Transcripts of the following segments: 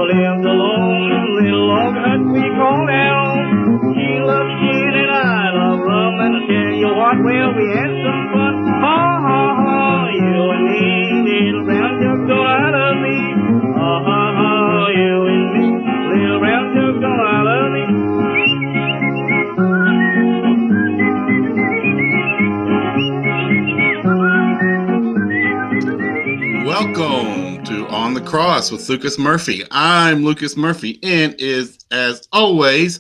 lives alone in a little log hut we call down. She loves gin and I love rum, and I tell you what, well, we had some fun. Ha, ha, ha, you and me, little brown jug don't I love me. Ha, ha, ha, you and me, little brown jug don't I love me. Welcome to On the Cross with Lucas Murphy. I'm Lucas Murphy, and is, as always,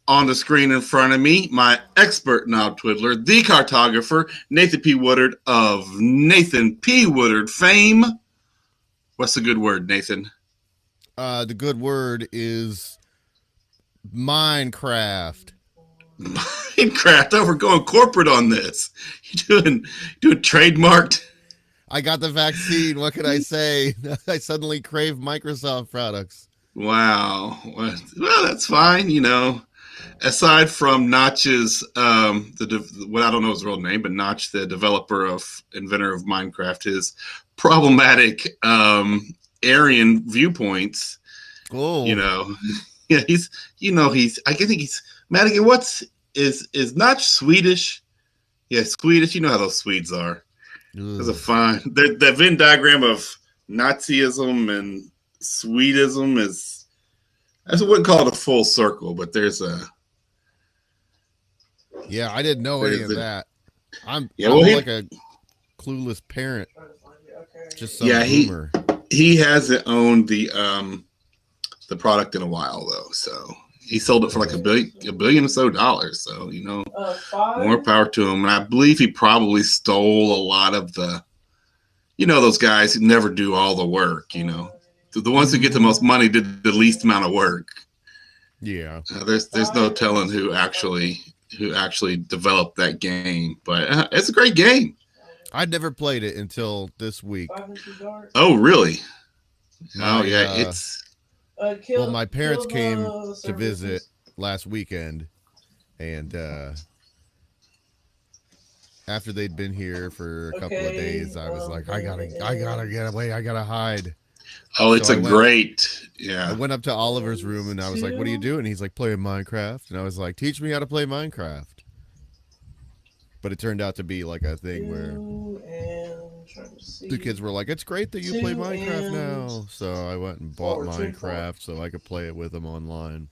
on the screen in front of me, my expert knob twiddler, the cartographer, Nathan P. Woodard of Nathan P. Woodard fame. What's the good word, Nathan? The good word is Minecraft. Minecraft. Oh, we're going corporate on this. You doing trademarked? I got the vaccine. What can I say? I suddenly crave Microsoft products. Wow. Well, that's fine. You know, aside from Notch's, what I don't know his real name, but Notch, the inventor of Minecraft, his problematic Aryan viewpoints. Oh, You know, yeah, I think he's Madigan. Is Notch Swedish? Yeah, Swedish. You know how those Swedes are. That's a fine. That Venn diagram of Nazism and Swedism I wouldn't call it a full circle, but there's a. Yeah, I didn't know any of that. I'm like a clueless parent. Just some boomer. He hasn't owned the product in a while though, so he sold it for like a billion or so dollars. So, you know, more power to him. And I believe he probably stole a lot of those guys who never do all the work, you know. The ones who get the most money did the least amount of work. Yeah. There's no telling who actually developed that game, but it's a great game. I'd never played it until this week. Oh, really? It's. Well, my parents came to visit last weekend, and after they'd been here for a couple of days, I was like, I gotta get away. I gotta hide. Oh, it's so I went up to Oliver's room, and I was like, what are you doing? He's like, playing Minecraft. And I was like, teach me how to play Minecraft. But it turned out to be like a thing where the kids were like, it's great that you play Minecraft now. So I went and bought Minecraft so I could play it with them online.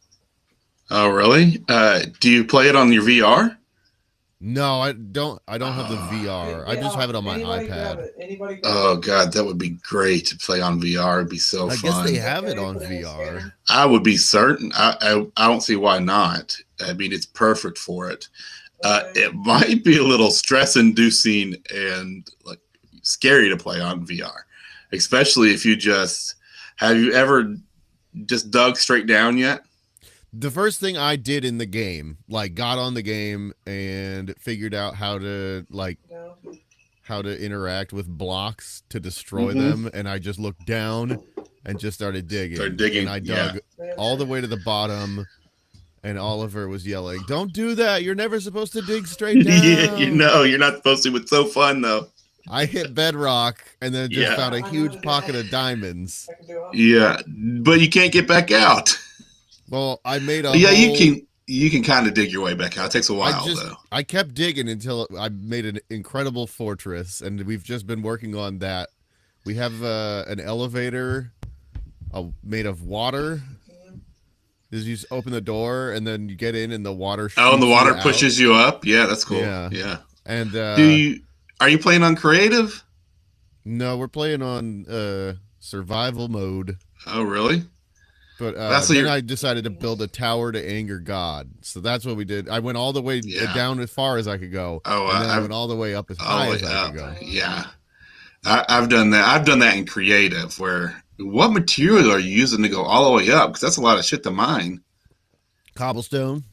Oh, really? Do you play it on your VR? No, I don't have the VR. I just have it on my iPad. Oh, God, that would be great to play on VR. It'd be so fun. I guess they have it on VR. I would be certain. I don't see why not. I mean, it's perfect for it. It might be a little stress-inducing and like scary to play on VR, especially if have you ever just dug straight down yet? The first thing I did in the game, like got on the game and figured out how to interact with blocks to destroy them, and I just looked down and just started digging. And I dug all the way to the bottom. And Oliver was yelling, don't do that. You're never supposed to dig straight down. Yeah, you're not supposed to. It's so fun, though. I hit bedrock and then just found a huge pocket of diamonds. Yeah, but you can't get back out. Well, I made a you can kind of dig your way back out. It takes a while, though. I kept digging until I made an incredible fortress, and we've just been working on that. We have an elevator made of water. Is you just open the door and then you get in and the water shoots and the water you pushes you up. Yeah, that's cool. Yeah. And are you playing on creative? No, we're playing on survival mode. Oh, really? But then I decided to build a tower to anger God. So that's what we did. I went all the way down as far as I could go. Oh, and then I went all the way up as high as I could go. Yeah. I've done that. I've done that in creative where what material are you using to go all the way up? Because that's a lot of shit to mine. Cobblestone.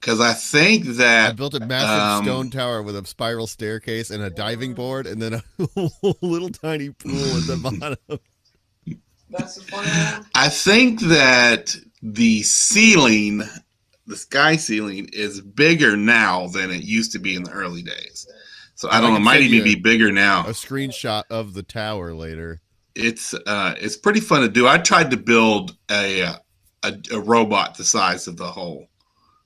Because I think that I built a massive stone tower with a spiral staircase and a diving board, and then a little tiny pool at the bottom. That's the funny one. I think that the ceiling, the sky ceiling, is bigger now than it used to be in the early days. So I don't know. It might even be bigger now. A screenshot of the tower later. it's pretty fun to do. I tried to build a robot the size of the hole.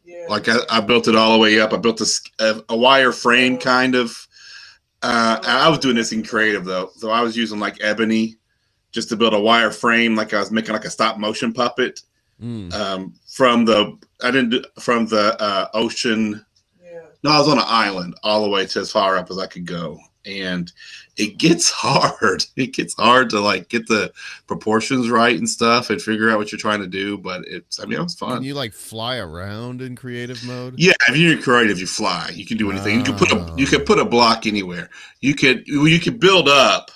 Yeah. Like I built it all the way up. I built a wire frame kind of. I was doing this in creative though, so I was using like ebony just to build a wire frame, like I was making like a stop motion puppet. From the ocean. Yeah. No, I was on an island all the way to as far up as I could go, and it gets hard. It gets hard to like get the proportions right and stuff and figure out what you're trying to do. But it was fun. Can you like fly around in creative mode? Yeah, if you're in creative, you fly. You can do anything. You can put a block anywhere. You could build up.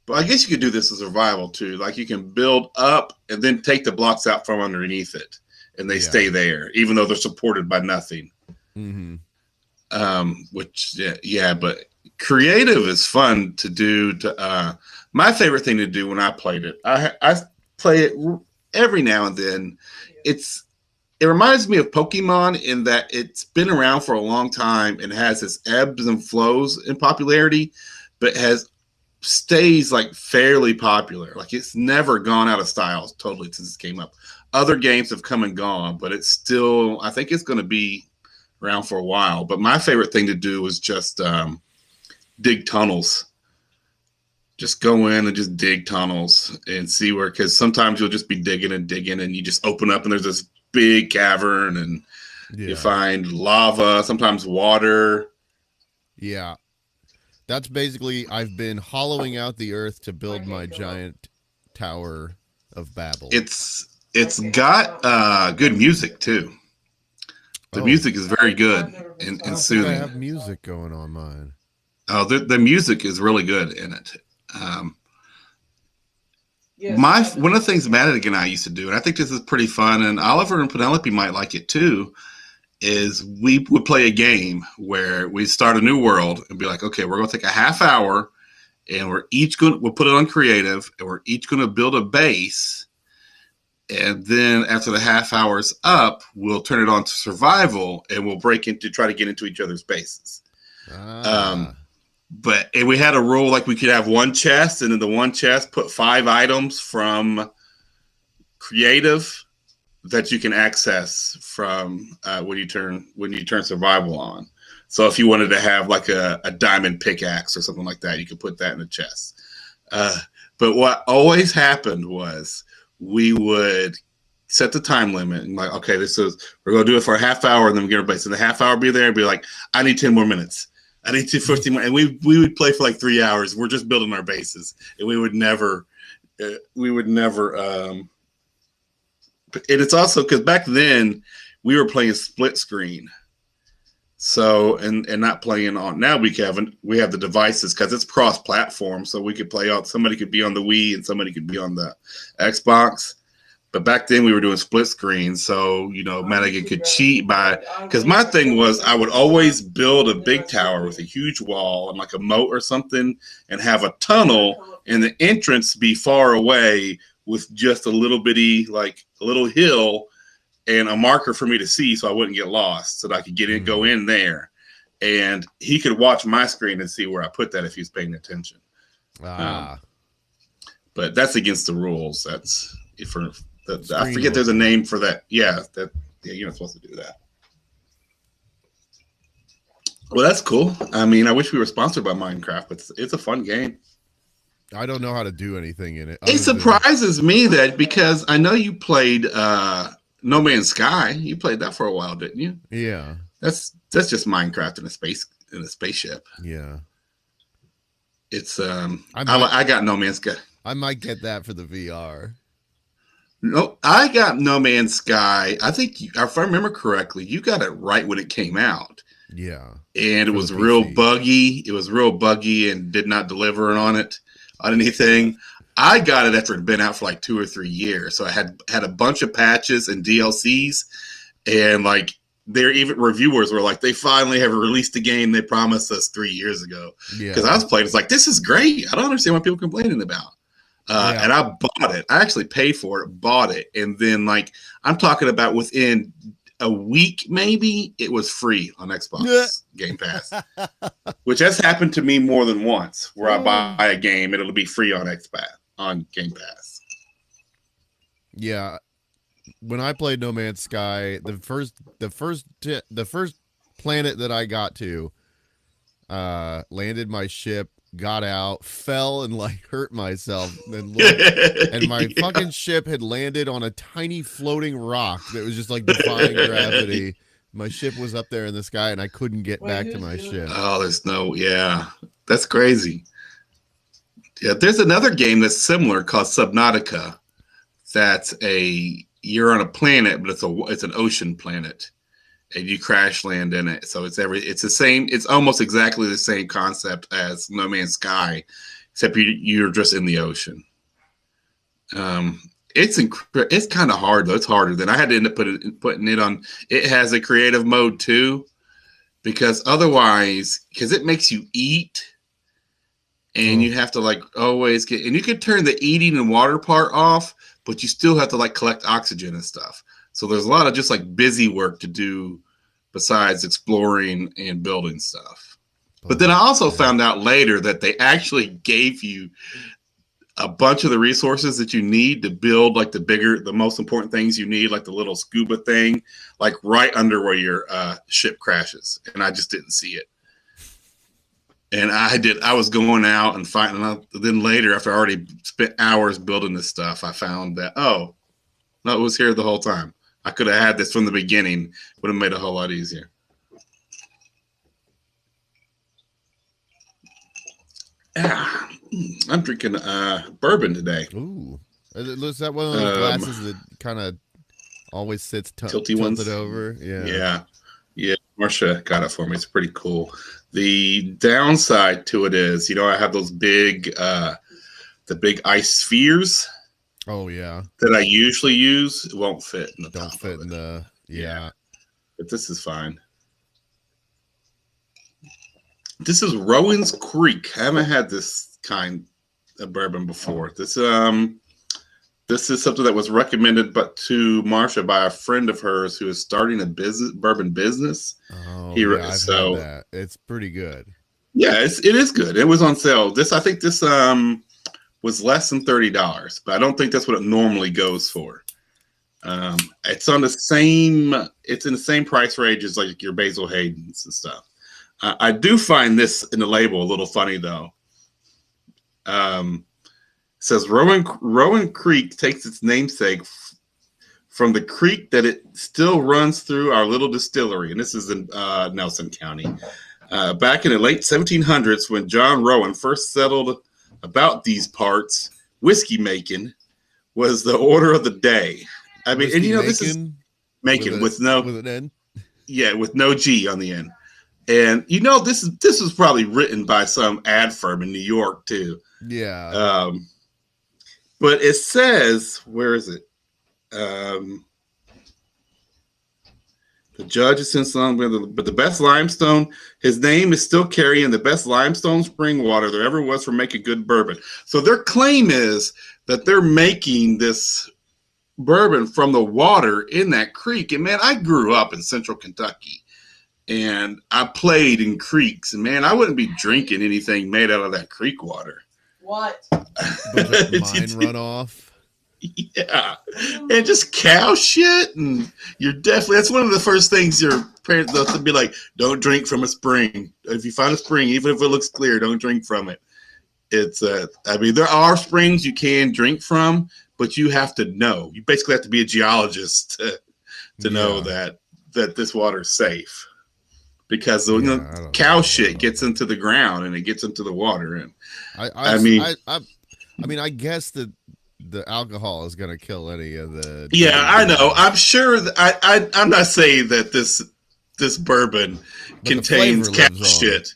But I guess you could do this as survival too. Like you can build up and then take the blocks out from underneath it, and they stay there, even though they're supported by nothing. But creative is fun to do. My favorite thing to do when I played it, I play it every now and then. It reminds me of Pokemon in that it's been around for a long time and has its ebbs and flows in popularity, but stays like fairly popular. Like it's never gone out of style totally since it came up. Other games have come and gone, but it's still, I think it's going to be around for a while. But my favorite thing to do is just dig tunnels. Just go in and just dig tunnels and see where, because sometimes you'll just be digging and you just open up and there's this big cavern and you find lava, sometimes water. Yeah. That's basically, I've been hollowing out the earth to build my giant Tower of Babel. It's got good music too. The music is very good and soothing. I have music going on mine. Oh, the music is really good in it. One of the things Madigan and I used to do, and I think this is pretty fun, and Oliver and Penelope might like it too, is we would play a game where we start a new world and be like, okay, we're going to take a half hour and we'll put it on creative and we're each going to build a base. And then after the half hour's up, we'll turn it on to survival and we'll try to get into each other's bases. And we had a rule, like we could have one chest and in the one chest put 5 items from creative that you can access from when you turn survival on. So if you wanted to have like a diamond pickaxe or something like that, you could put that in the chest. But what always happened was we would set the time limit and like, okay, we're going to do it for a half hour and then we get our base. And the half hour be there and be like, I need 10 more minutes. I need 15 more. And we would play for like 3 hours. We're just building our bases and we would never, and it's also because back then we were playing split screen. So, and not playing on, now we have the devices because it's cross platform. So we could play somebody could be on the Wii and somebody could be on the Xbox. But back then we were doing split screen. So, Madigan could cheat because my thing was I would always build a big tower with a huge wall and like a moat or something and have a tunnel and the entrance be far away with just a little bitty, like a little hill and a marker for me to see so I wouldn't get lost, so that I could go in there. And he could watch my screen and see where I put that if he's paying attention. But that's against the rules. That's I forget there's a name for that. Yeah, you're not supposed to do that. Well, that's cool. I mean, I wish we were sponsored by Minecraft, but it's a fun game. I don't know how to do anything in it. It surprises me that because I know you played No Man's Sky. You played that for a while, didn't you? Yeah. That's just Minecraft in a spaceship. Yeah. It's I got No Man's Sky. I might get that for the VR. No, I got No Man's Sky. I think if I remember correctly, you got it right when it came out. Yeah. And it was real buggy. It was real buggy and did not deliver on anything. I got it after it had been out for like 2 or 3 years. So I had a bunch of patches and DLCs, and like their even reviewers were like, they finally have released a game they promised us 3 years ago. Yeah. Because I was playing, it's like, this is great. I don't understand what people are complaining about. And I bought it. I actually paid for it, bought it. And then like, I'm talking about within a week, maybe it was free on Xbox Game Pass, which has happened to me more than once where I buy a game, it'll be free on Xbox. on Game Pass. Yeah, when I played No Man's Sky, the first planet that I got to, landed my ship, got out, fell, and like hurt myself, and looked, and my fucking ship had landed on a tiny floating rock that was just like defying gravity. My ship was up there in the sky, and I couldn't get back to my ship. Oh, there's no, yeah, that's crazy. Yeah, there's another game that's similar called Subnautica. That's you're on a planet, but it's an ocean planet, and you crash land in it. So it's the same. It's almost exactly the same concept as No Man's Sky, except you're just in the ocean. It's kind of hard though. It's harder than I had to end up putting it on. It has a creative mode too, because it makes you eat, and you have to like always and you can turn the eating and water part off, but you still have to like collect oxygen and stuff. So there's a lot of just like busy work to do besides exploring and building stuff. But then I also found out later that they actually gave you a bunch of the resources that you need to build like the most important things you need, like the little scuba thing, like right under where your ship crashes. And I just didn't see it. And I was going out and finding out. Then later, after I already spent hours building this stuff, I found that, oh, no, it was here the whole time. I could have had this from the beginning. Would have made it a whole lot easier. I'm drinking bourbon today. Ooh. Is that one of those glasses that kind of always sits tilted over? Yeah. Yeah. Marsha got it for me. It's pretty cool. The downside to it is, I have those big ice spheres. Oh yeah. That I usually use. It won't fit in the top. Don't fit in the yeah. But this is fine. This is Rowan's Creek. I haven't had this kind of bourbon before. This is something that was recommended to Marsha by a friend of hers who is starting a bourbon business. Oh, I've had that. It's pretty good. Yeah, it is good. It was on sale. I think this was less than $30, but I don't think that's what it normally goes for. It's in the same price range as like your Basil Hayden's and stuff. I do find this in the label a little funny though. It says Rowan Creek takes its namesake from the creek that it still runs through our little distillery, and this is in Nelson County. Back in the late 1700s, when John Rowan first settled about these parts, whiskey making was the order of the day. I mean, whiskey and this is making with an N. Yeah, with no G on the end. And this was probably written by some ad firm in New York too. Yeah. But it says, where is it? The judge is since long, but the best limestone, his name is still carrying the best limestone spring water there ever was for making good bourbon. So their claim is that they're making this bourbon from the water in that creek. And man, I grew up in central Kentucky. And I played in creeks, and man, I wouldn't be drinking anything made out of that creek water. What? Mine runoff. Yeah, and just cow shit, and that's one of the first things your parents will be like, don't drink from a spring. If you find a spring, even if it looks clear, don't drink from it. It's there are springs you can drink from, but you have to know. You basically have to be a geologist to know that this water is safe. Because the cow shit gets into the ground and it gets into the water, and I mean, I guess that the alcohol is going to kill any of the. Yeah, I know. I'm sure. I'm not saying that this bourbon contains cow shit.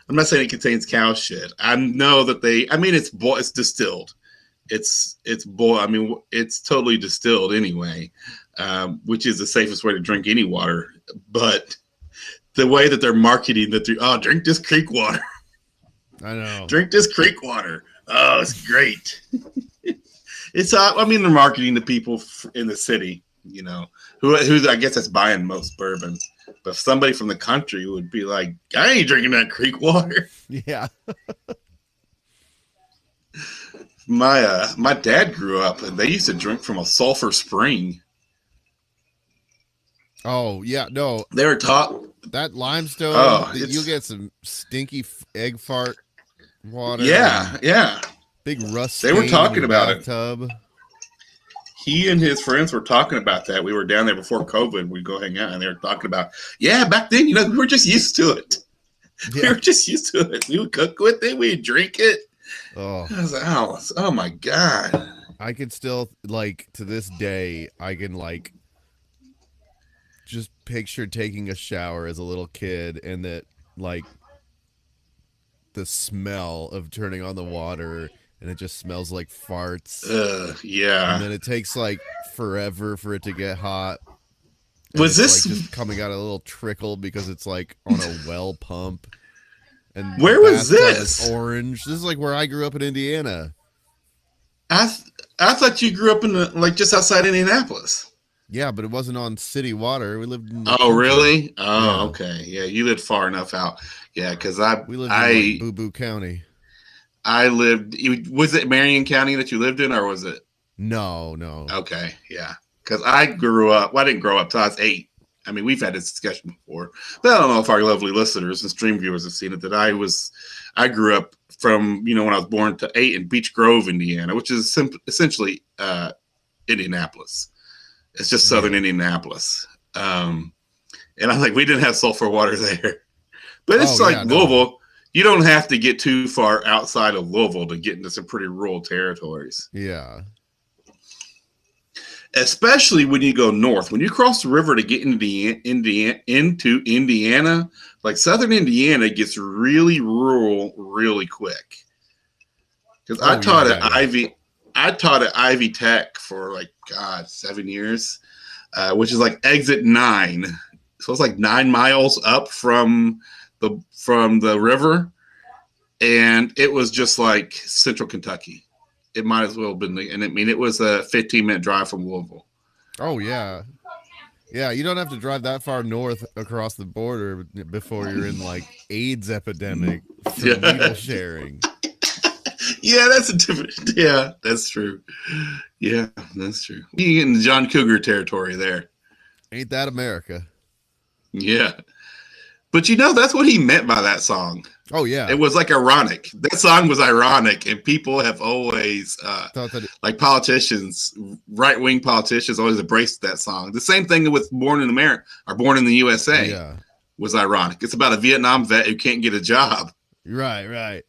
I'm not saying it contains cow shit. I know that it's distilled. It's totally distilled anyway, which is the safest way to drink any water, but. The way that they're marketing drink this creek water. I know. Drink this creek water. Oh, it's great. They're marketing to people in the city, who I guess that's buying most bourbon. But somebody from the country would be like, I ain't drinking that creek water. Yeah. my dad grew up and they used to drink from a sulfur spring. Oh yeah, no, They were taught that limestone. Oh, You'll get some stinky egg fart water. yeah, yeah. Big rust. They were stain in talking your about it. bathtub. He and his friends were talking about that. We were down there before COVID. We'd go hang out, and they were talking about, yeah, back then, you know, we were just used to it. We Yeah. were just used to it. We would cook with it. We'd drink it. Oh, I was like, oh my God. I can still, like, to this day, I can, like, just picture taking a shower as a little kid and that, like, the smell of turning on the water and it just smells like farts. And Yeah. then it takes, like, forever for it to get hot. And Was it's, this, like, just coming out a little trickle because it's, like, on a well pump. And the Where was bathtub this? is orange. This is, like, where I grew up in Indiana. I thought you grew up in like just outside Indianapolis. Yeah, but it wasn't on city water. We lived in the Oh, country. really? Oh, Yeah. okay. Yeah, you lived far enough out. Yeah, because We lived in like, Boo Boo County. I lived. Was it Marion County that you lived in, or was it? No. Okay, yeah. Because I grew up. Well, I didn't grow up till I was 8. I mean, we've had this discussion before, but I don't know if our lovely listeners and stream viewers have seen it. That I grew up from when I was born to 8 in Beech Grove, Indiana, which is essentially Indianapolis. It's just southern Indianapolis. And I'm like, we didn't have sulfur water there, but it's like Louisville. You don't have to get too far outside of Louisville to get into some pretty rural territories. Yeah. Especially when you go north. When you cross the river to get into Indiana, like southern Indiana gets really rural really quick. Because I taught at Ivy Tech for 7 years, which is like exit 9. So it's like 9 miles up from the river, and it was just like central Kentucky. It might as well have been, it was a 15-minute drive from Louisville. Oh yeah. Yeah, you don't have to drive that far north across the border before you're in like AIDS epidemic for needle sharing. Yeah, that's a different. Yeah, that's true. Yeah, that's true. You get into John Cougar territory there. Ain't that America? Yeah. But that's what he meant by that song. Oh, yeah. It was like ironic. That song was ironic, and people have always, like politicians, right-wing politicians, always embraced that song. The same thing with Born in America, or Born in the USA, was ironic. It's about a Vietnam vet who can't get a job. Right.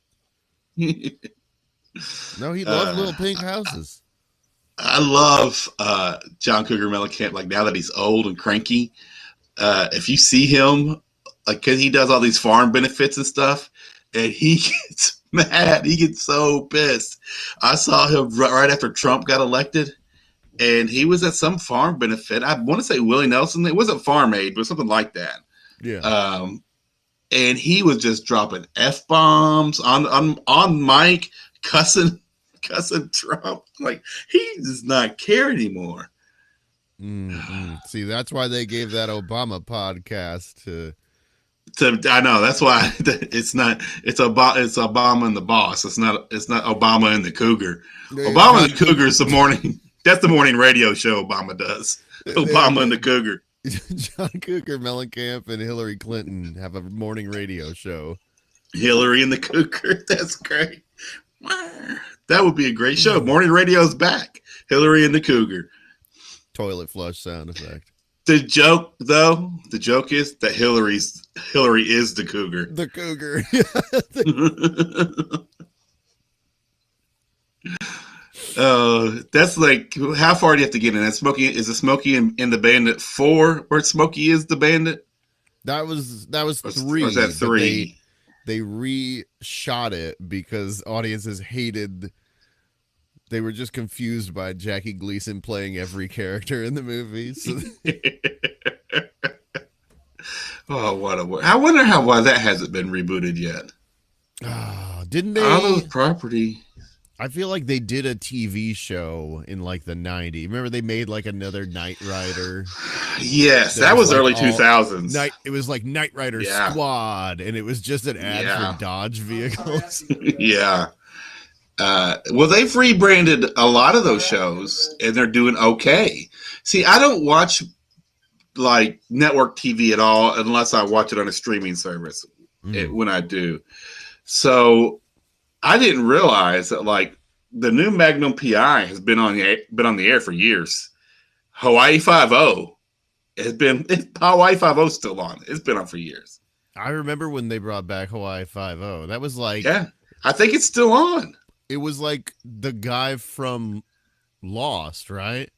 No, he loves little pink houses. I love John Cougar Mellencamp. Like now that he's old and cranky, if you see him, like, cause he does all these farm benefits and stuff, and he gets mad. He gets so pissed. I saw him right after Trump got elected, and he was at some farm benefit. I want to say Willie Nelson. It wasn't Farm Aid, but something like that. Yeah. And he was just dropping F-bombs on mic, cussing Trump. Like, he does not care anymore. Mm-hmm. See, that's why they gave that Obama podcast to I know, that's why it's Obama and the boss. It's not Obama and the Cougar. Obama and the Cougar is that's the morning radio show Obama does. Obama and the Cougar. John Cougar Mellencamp and Hillary Clinton have a morning radio show. Hillary and the Cougar. That's great. That would be a great show. Morning radio's back. Hillary and the Cougar. Toilet flush sound effect. The joke is that Hillary is the Cougar. The Cougar. That's like, how far do you have to get in? Is it Smokey in the Bandit 4 where Smokey is the bandit? That was 3. Or was that 3? They reshot it because audiences hated. They were just confused by Jackie Gleason playing every character in the movie. So oh, I wonder why that hasn't been rebooted yet. Didn't they? All those property. I feel like they did a TV show in like the 90s. Remember they made like another Knight Rider? Yes, that was early 2000s. It was like Knight Rider Squad, and it was just an ad for Dodge vehicles. Yeah. Well, they've rebranded a lot of those shows, and they're doing okay. See, I don't watch like network TV at all unless I watch it on a streaming service. When I do, so I didn't realize that like the new Magnum PI has been on the air for years. Hawaii 5-0 has been Hawaii 5-0 still on. It's been on for years. I remember when they brought back Hawaii 5-0. That was like, yeah, I think it's still on. It was like the guy from Lost, right?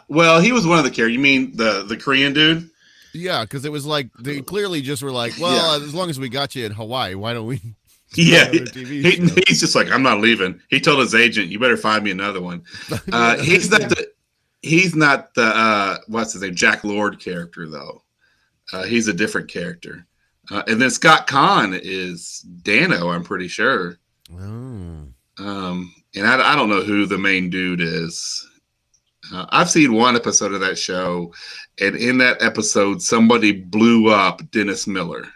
Well, he was one of the characters. You mean the Korean dude? Yeah, because it was like they clearly just were like, well, as long as we got you in Hawaii, why don't we? Yeah, he's just like, I'm not leaving. He told his agent, "You better find me another one." He's not the what's his name, Jack Lord character though. He's a different character. And then Scott Conn is Dano, I'm pretty sure. Oh. And I don't know who the main dude is. I've seen one episode of that show, and in that episode, somebody blew up Dennis Miller.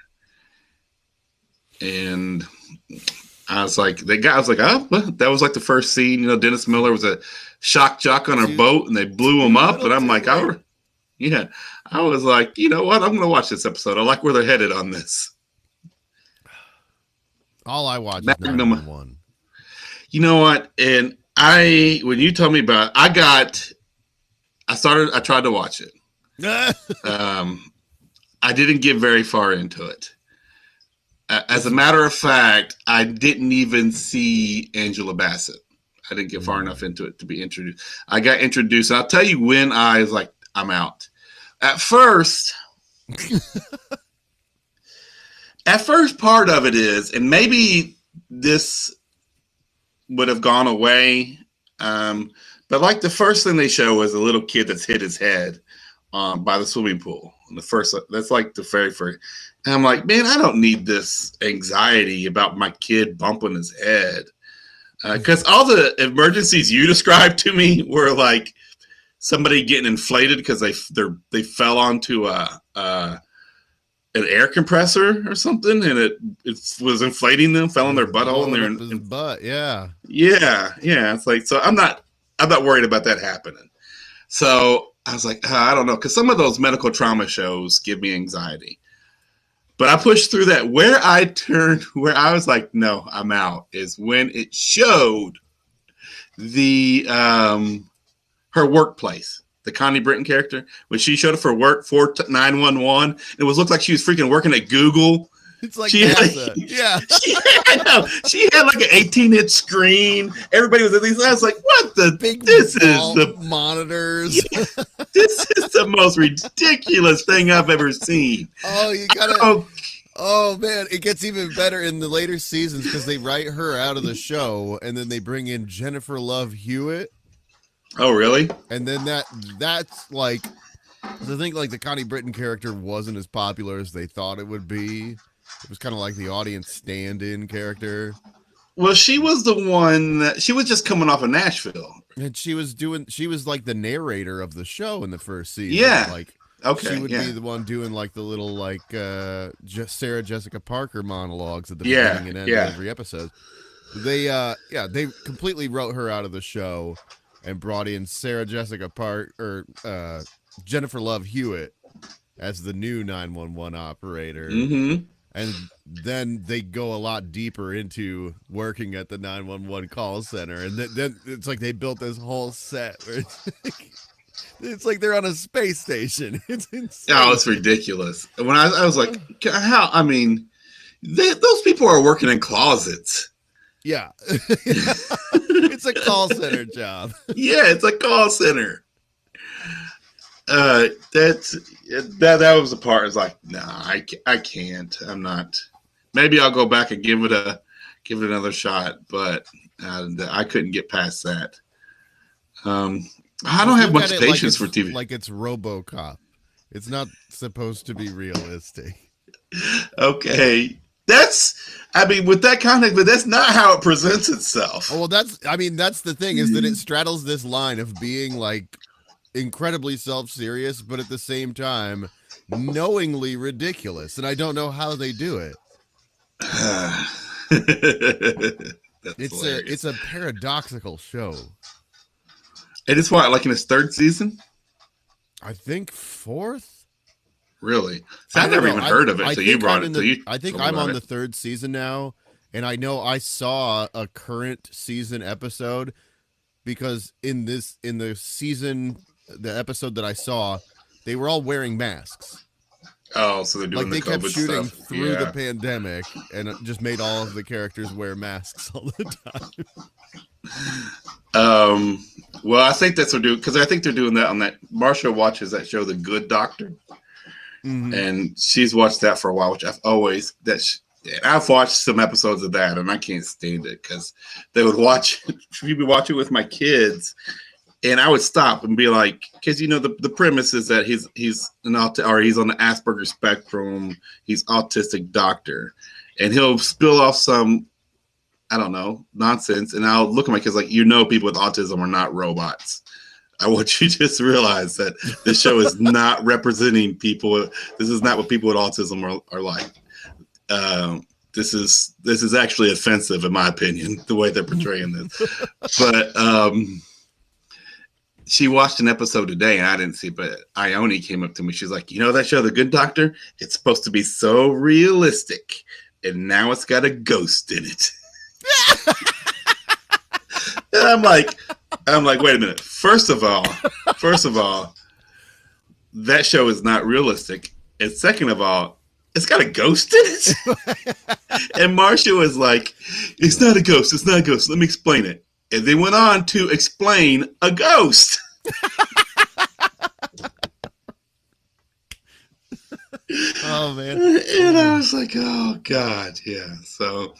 And I was like, oh, well, that was like the first scene. You know, Dennis Miller was a shock jock on a boat, and they blew him up. And I'm like, I was like, you know what? I'm going to watch this episode. I like where they're headed on this. All I watch Magnum. is 911. You know what? And when you told me about it, I tried to watch it. I didn't get very far into it. As a matter of fact, I didn't even see Angela Bassett. I didn't get far enough into it to be introduced. I got introduced, and I'll tell you when I was like, I'm out. At first, part of it is, and maybe this would have gone away, but like the first thing they show is a little kid that's hit his head by the swimming pool. And that's like the very first. And I'm like, man, I don't need this anxiety about my kid bumping his head. Because all the emergencies you described to me were like somebody getting inflated because they fell onto an air compressor or something, and it was inflating them, fell in their butthole, and they're in butt. Yeah. It's like, so I'm not worried about that happening. So I was like, I don't know, because some of those medical trauma shows give me anxiety. But I pushed through that. Where I was like, no, I'm out, is when it showed her workplace, the Connie Britton character, when she showed up for work for 911. It looked like she was freaking working at Google. It's like NASA. Yeah. She had like an 18-inch screen. Everybody was at least. I was like, what the? This is the monitors. Yeah, this is the most ridiculous thing I've ever seen. Oh, you gotta. Oh man, it gets even better in the later seasons because they write her out of the show and then they bring in Jennifer Love Hewitt. Oh, really? And then that's like, I think like the Connie Britton character wasn't as popular as they thought it would be. It was kind of like the audience stand-in character. Well, she was the one she was just coming off of Nashville. And she was like the narrator of the show in the first season. Yeah. Like, okay. She would be the one doing like the little like Sarah Jessica Parker monologues at the beginning and end of every episode. They completely wrote her out of the show and brought in Sarah Jessica Parker or Jennifer Love Hewitt as the new 911 operator. Mm-hmm. And then they go a lot deeper into working at the 911 call center. And then it's like they built this whole set where it's like they're on a space station. It's insane. Oh, it's ridiculous. When I was like, how? I mean, those people are working in closets. Yeah. It's a call center job. Yeah, it's a call center. That was the part. I was like, nah, I can't. I'm not. Maybe I'll go back and give it another shot, but I couldn't get past that. I don't have much patience for TV. Like it's RoboCop. It's not supposed to be realistic. Okay. With that context, but that's not how it presents itself. Oh, well, that's the thing is that it straddles this line of being like incredibly self-serious, but at the same time, knowingly ridiculous. And I don't know how they do it. That's It's hilarious. a paradoxical show. And it's what, like in its third season? I think fourth. Really? So I I've don't never know. even heard of it. I So you think brought I'm it. in the. I think told me I'm about on it. the third season now, and I know I saw a current season episode because in the episode that I saw, they were all wearing masks. Oh, so they're doing Like they the kept COVID shooting stuff. through the Yeah. pandemic, and it just made all of the characters wear masks all the time. Well, I think that's what they're doing because I think they're doing that on that. Marsha watches that show, The Good Doctor, and she's watched that for a while, which I've always I've watched some episodes of that, and I can't stand it because they would watch. We'd be watching with my kids, and I would stop and be like, because the premise is that he's he's on the Asperger spectrum, he's autistic doctor, and he'll spill off some, I don't know, nonsense, and I'll look at my kids like, people with autism are not robots. I want you to just realize that this show is not representing people. This is not what people with autism are like. This is actually offensive, in my opinion, the way they're portraying this. But she watched an episode today, and I didn't see it, but Ione came up to me. She's like, that show, The Good Doctor? It's supposed to be so realistic, and now it's got a ghost in it. And I'm like, wait a minute. First of all, that show is not realistic. And second of all, it's got a ghost in it. And Marsha was like, it's not a ghost. It's not a ghost. Let me explain it. And they went on to explain a ghost. Oh, man. And I was like, oh, God. Yeah. So,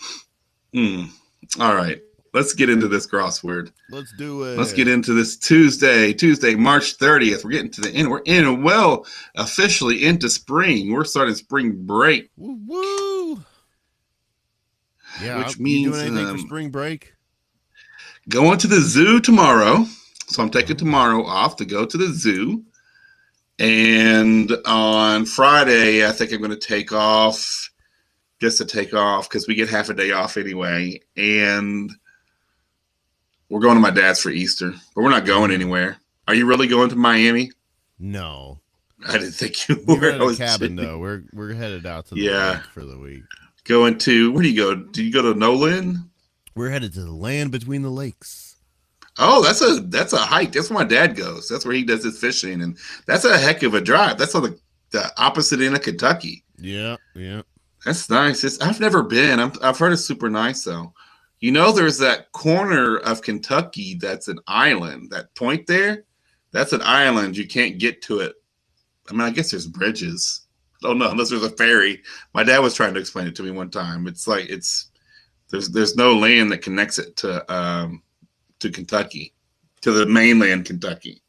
all right. Let's get into this crossword. Let's do it. Let's get into this Tuesday, March 30th. We're getting to the end. We're officially into spring. We're starting spring break. Woo! Yeah, which means you doing anything for spring break? Going to the zoo tomorrow. So I'm taking tomorrow off to go to the zoo. And on Friday, I think I'm going to take off because we get half a day off anyway. And we're going to my dad's for Easter, but we're not going anywhere. Are you really going to Miami? No. I didn't think you were. We're at a cabin, though. We're headed out to the lake for the week. Going to, where do you go? Do you go to Nolan? We're headed to the land between the lakes. Oh, that's a hike. That's where my dad goes. That's where he does his fishing, and that's a heck of a drive. That's on the opposite end of Kentucky. Yeah. That's nice. I've never been. I've heard it's super nice though. There's that corner of Kentucky that's an island. That point there, that's an island. You can't get to it. I mean, I guess there's bridges. I don't know, unless there's a ferry. My dad was trying to explain it to me one time. It's like there's no land that connects it to Kentucky, to the mainland Kentucky.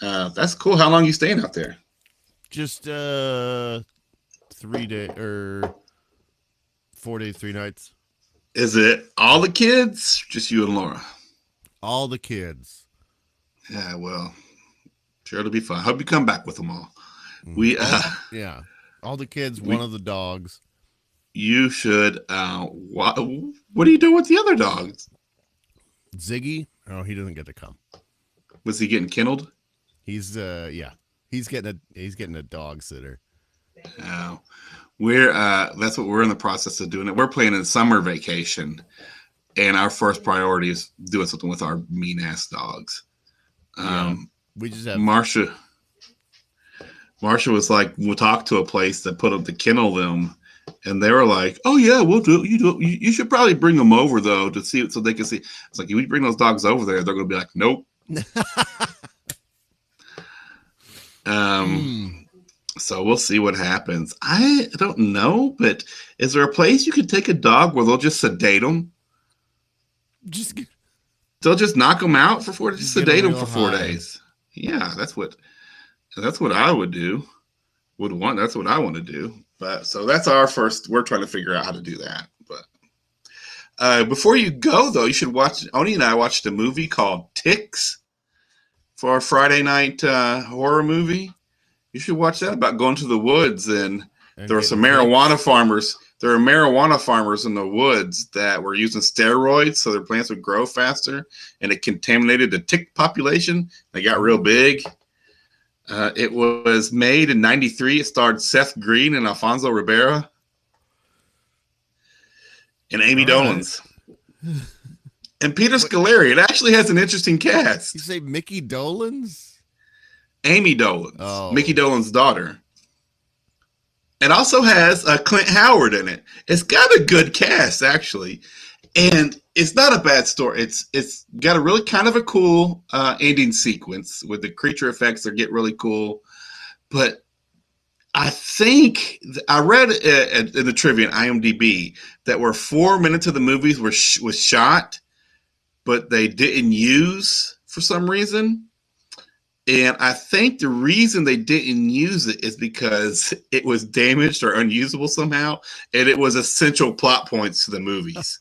That's cool. How long are you staying out there? Just 3 days or 4 days, 3 nights. Is it all the kids? Just you and Laura? All the kids. Yeah, well, sure it'll be fun. Hope you come back with them all. All the kids, one of the dogs. You should. What do you do with the other dogs? Ziggy? Oh, he doesn't get to come. Was he getting kenneled? He's getting a dog sitter. Oh, that's what we're in the process of doing. We're planning a summer vacation, and our first priority is doing something with our mean ass dogs. We just have Marsha was like, we'll talk to a place that put up to kennel them. And they were like, "Oh yeah, we'll do it. You do it. You should probably bring them over though to see it so they can see." It's like, if you bring those dogs over there, they're going to be like, "Nope." So we'll see what happens. I don't know, but is there a place you could take a dog where they'll just sedate them? They'll just knock them out for 4 days. Just sedate them for 4 days. Yeah, that's what I would do. That's what I want to do. But so that's our first. We're trying to figure out how to do that. But before you go, though, you should watch. Oni and I watched a movie called Ticks for our Friday night horror movie. You should watch that about going to the woods, and there were some marijuana farmers there are marijuana farmers in the woods that were using steroids so their plants would grow faster, and it contaminated the tick population. They got real big. It was made in '93. It starred Seth Green and Alfonso Ribeiro and Amy Dolenz. And Peter Scolari. It actually has an interesting cast. You say Mickey Dolenz? Amy Dolenz. Oh. Mickey Dolenz' daughter. It also has Clint Howard in it. It's got a good cast, actually. And it's not a bad story. It's got a really kind of a cool ending sequence with the creature effects that get really cool. But I think I read in the trivia in IMDb that where 4 minutes of the movies was shot, but they didn't use for some reason. And I think the reason they didn't use it is because it was damaged or unusable somehow, and it was essential plot points to the movies.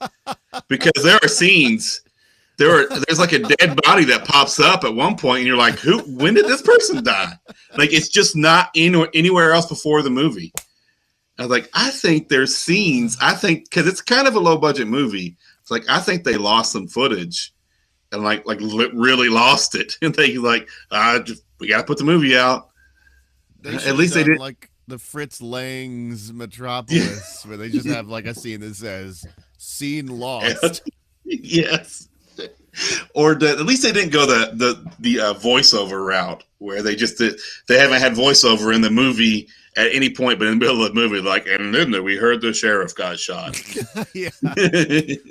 Because there are scenes, there's like a dead body that pops up at one point, and you're like, when did this person die? Like, it's just not anywhere else before the movie. I was like, I think there's scenes, because it's kind of a low budget movie. It's like, I think they lost some footage. And like really lost it, and they like, we gotta put the movie out. At least they did like the Fritz Lang's Metropolis, where they just have like a scene that says "scene lost." Yes, or at least they didn't go the voiceover route, where they haven't had voiceover in the movie at any point, but in the middle of the movie, like, and then we heard the sheriff got shot. Yeah,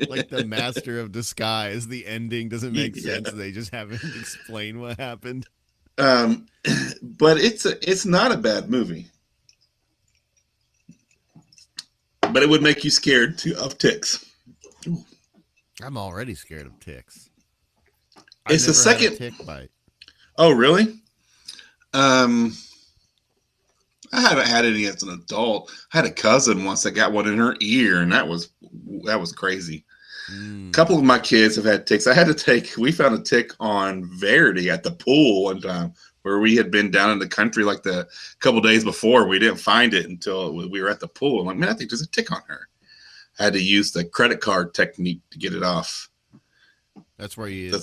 like the Master of Disguise. The ending doesn't make sense. They just haven't explained what happened. But it's not a bad movie, but it would make you scared of ticks. I'm already scared of ticks. It's the second tick bite. Oh, really? I haven't had any as an adult. I had a cousin once that got one in her ear, and that was crazy. A couple of my kids have had ticks. We found a tick on Verity at the pool one time, where we had been down in the country like the couple days before. We didn't find it until we were at the pool. I'm like, man, I think there's a tick on her. I had to use the credit card technique to get it off. That's where you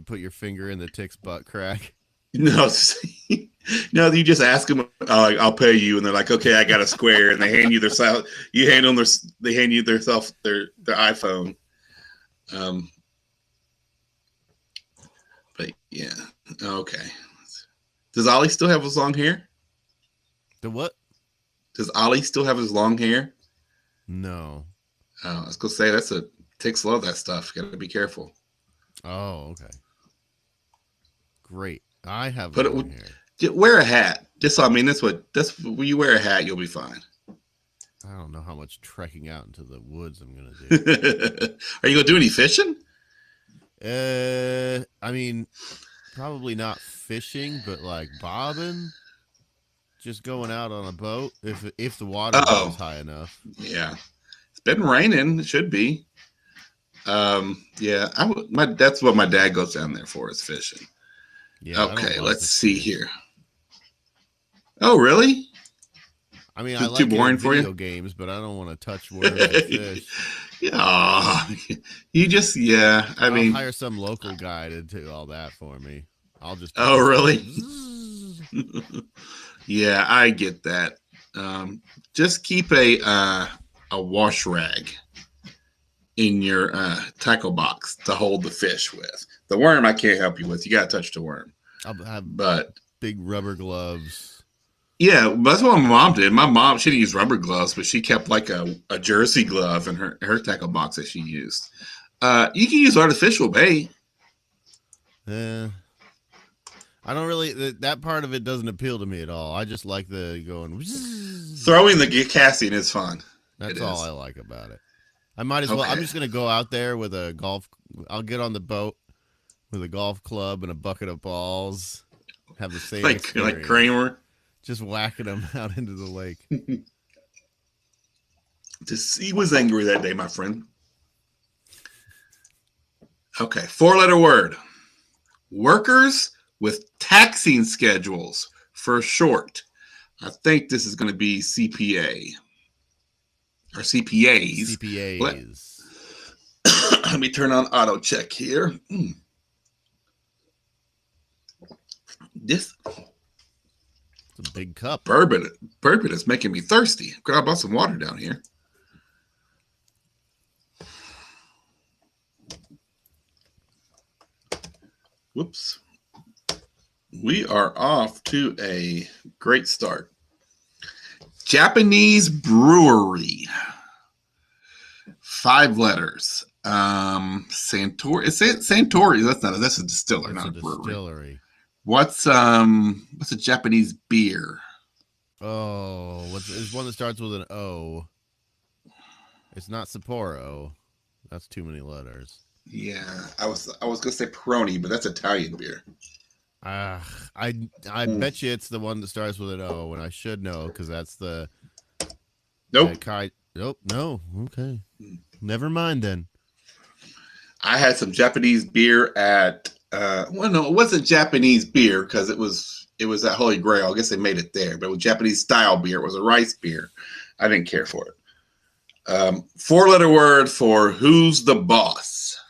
put your finger in the tick's butt crack. No, you just ask them, I'll pay you, and they're like, okay, I got a square, and they hand you their iPhone. But yeah, okay. Does Ollie still have his long hair? The what? Does Ollie still have his long hair? No. Oh, I was gonna say ticks love that stuff. You gotta be careful. Oh, okay. Great. I have long hair. Wear a hat. That's when you wear a hat, you'll be fine. I don't know how much trekking out into the woods I'm gonna do. Are you gonna do any fishing? I mean, probably not fishing, but like bobbing. Just going out on a boat if the water is high enough. Yeah, it's been raining. It should be. Yeah, that's what my dad goes down there for, is fishing. Yeah. Okay, let's see here. Oh, really? I mean, I like video games, but I don't want to touch worms and fish. Yeah, I'll hire some local guy to do all that for me. I'll just. Oh, really? Yeah, I get that. Just keep a wash rag in your tackle box to hold the fish with. The worm I can't help you with. You got to touch the worm. I'll have big rubber gloves. Yeah, that's what my mom did. My mom, she didn't use rubber gloves, but she kept like a jersey glove in her tackle box that she used. You can use artificial bait. I don't really, that part of it doesn't appeal to me at all. I just like the going. Throwing the casting is fun. That's all I like about it. I might as well. I'm just going to go out there with I'll get on the boat with a golf club and a bucket of balls. Have the same like Kramer. Just whacking them out into the lake. He was angry that day, my friend. Okay, 4-letter word. Workers with taxing schedules for short. I think this is going to be CPA. or CPAs. CPAs. Let me turn on auto check here. This It's a big cup. bourbon is making me thirsty. Grab out some water down here. Whoops. We are off to a great start. Japanese brewery. 5 letters. Santori. It's Santori. That's a distiller, not a brewery. Distillery. What's a Japanese beer? Oh, it's one that starts with an O. It's not Sapporo. That's too many letters. Yeah, I was gonna say Peroni, but that's Italian beer. I bet you it's the one that starts with an O, and I should know because that's the. Nope. Nope. No. Okay. Never mind then. I had some Japanese beer at. Well, no, it wasn't Japanese beer because it was at Holy Grail. I guess they made it there, but it was Japanese style beer. It was a rice beer. I didn't care for it. 4-letter word for who's the boss.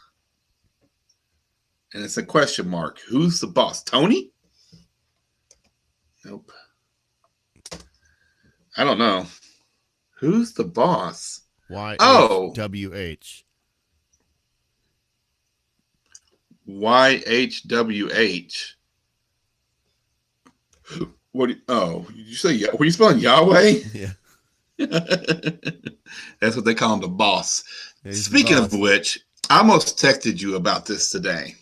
And it's a question mark. Who's the boss? Tony? Nope. I don't know. Who's the boss? YHWH. YHWH. What? Did you say? Were you spelling Yahweh? Yeah. That's what they call him, the boss. Yeah, Speaking of which, I almost texted you about this today.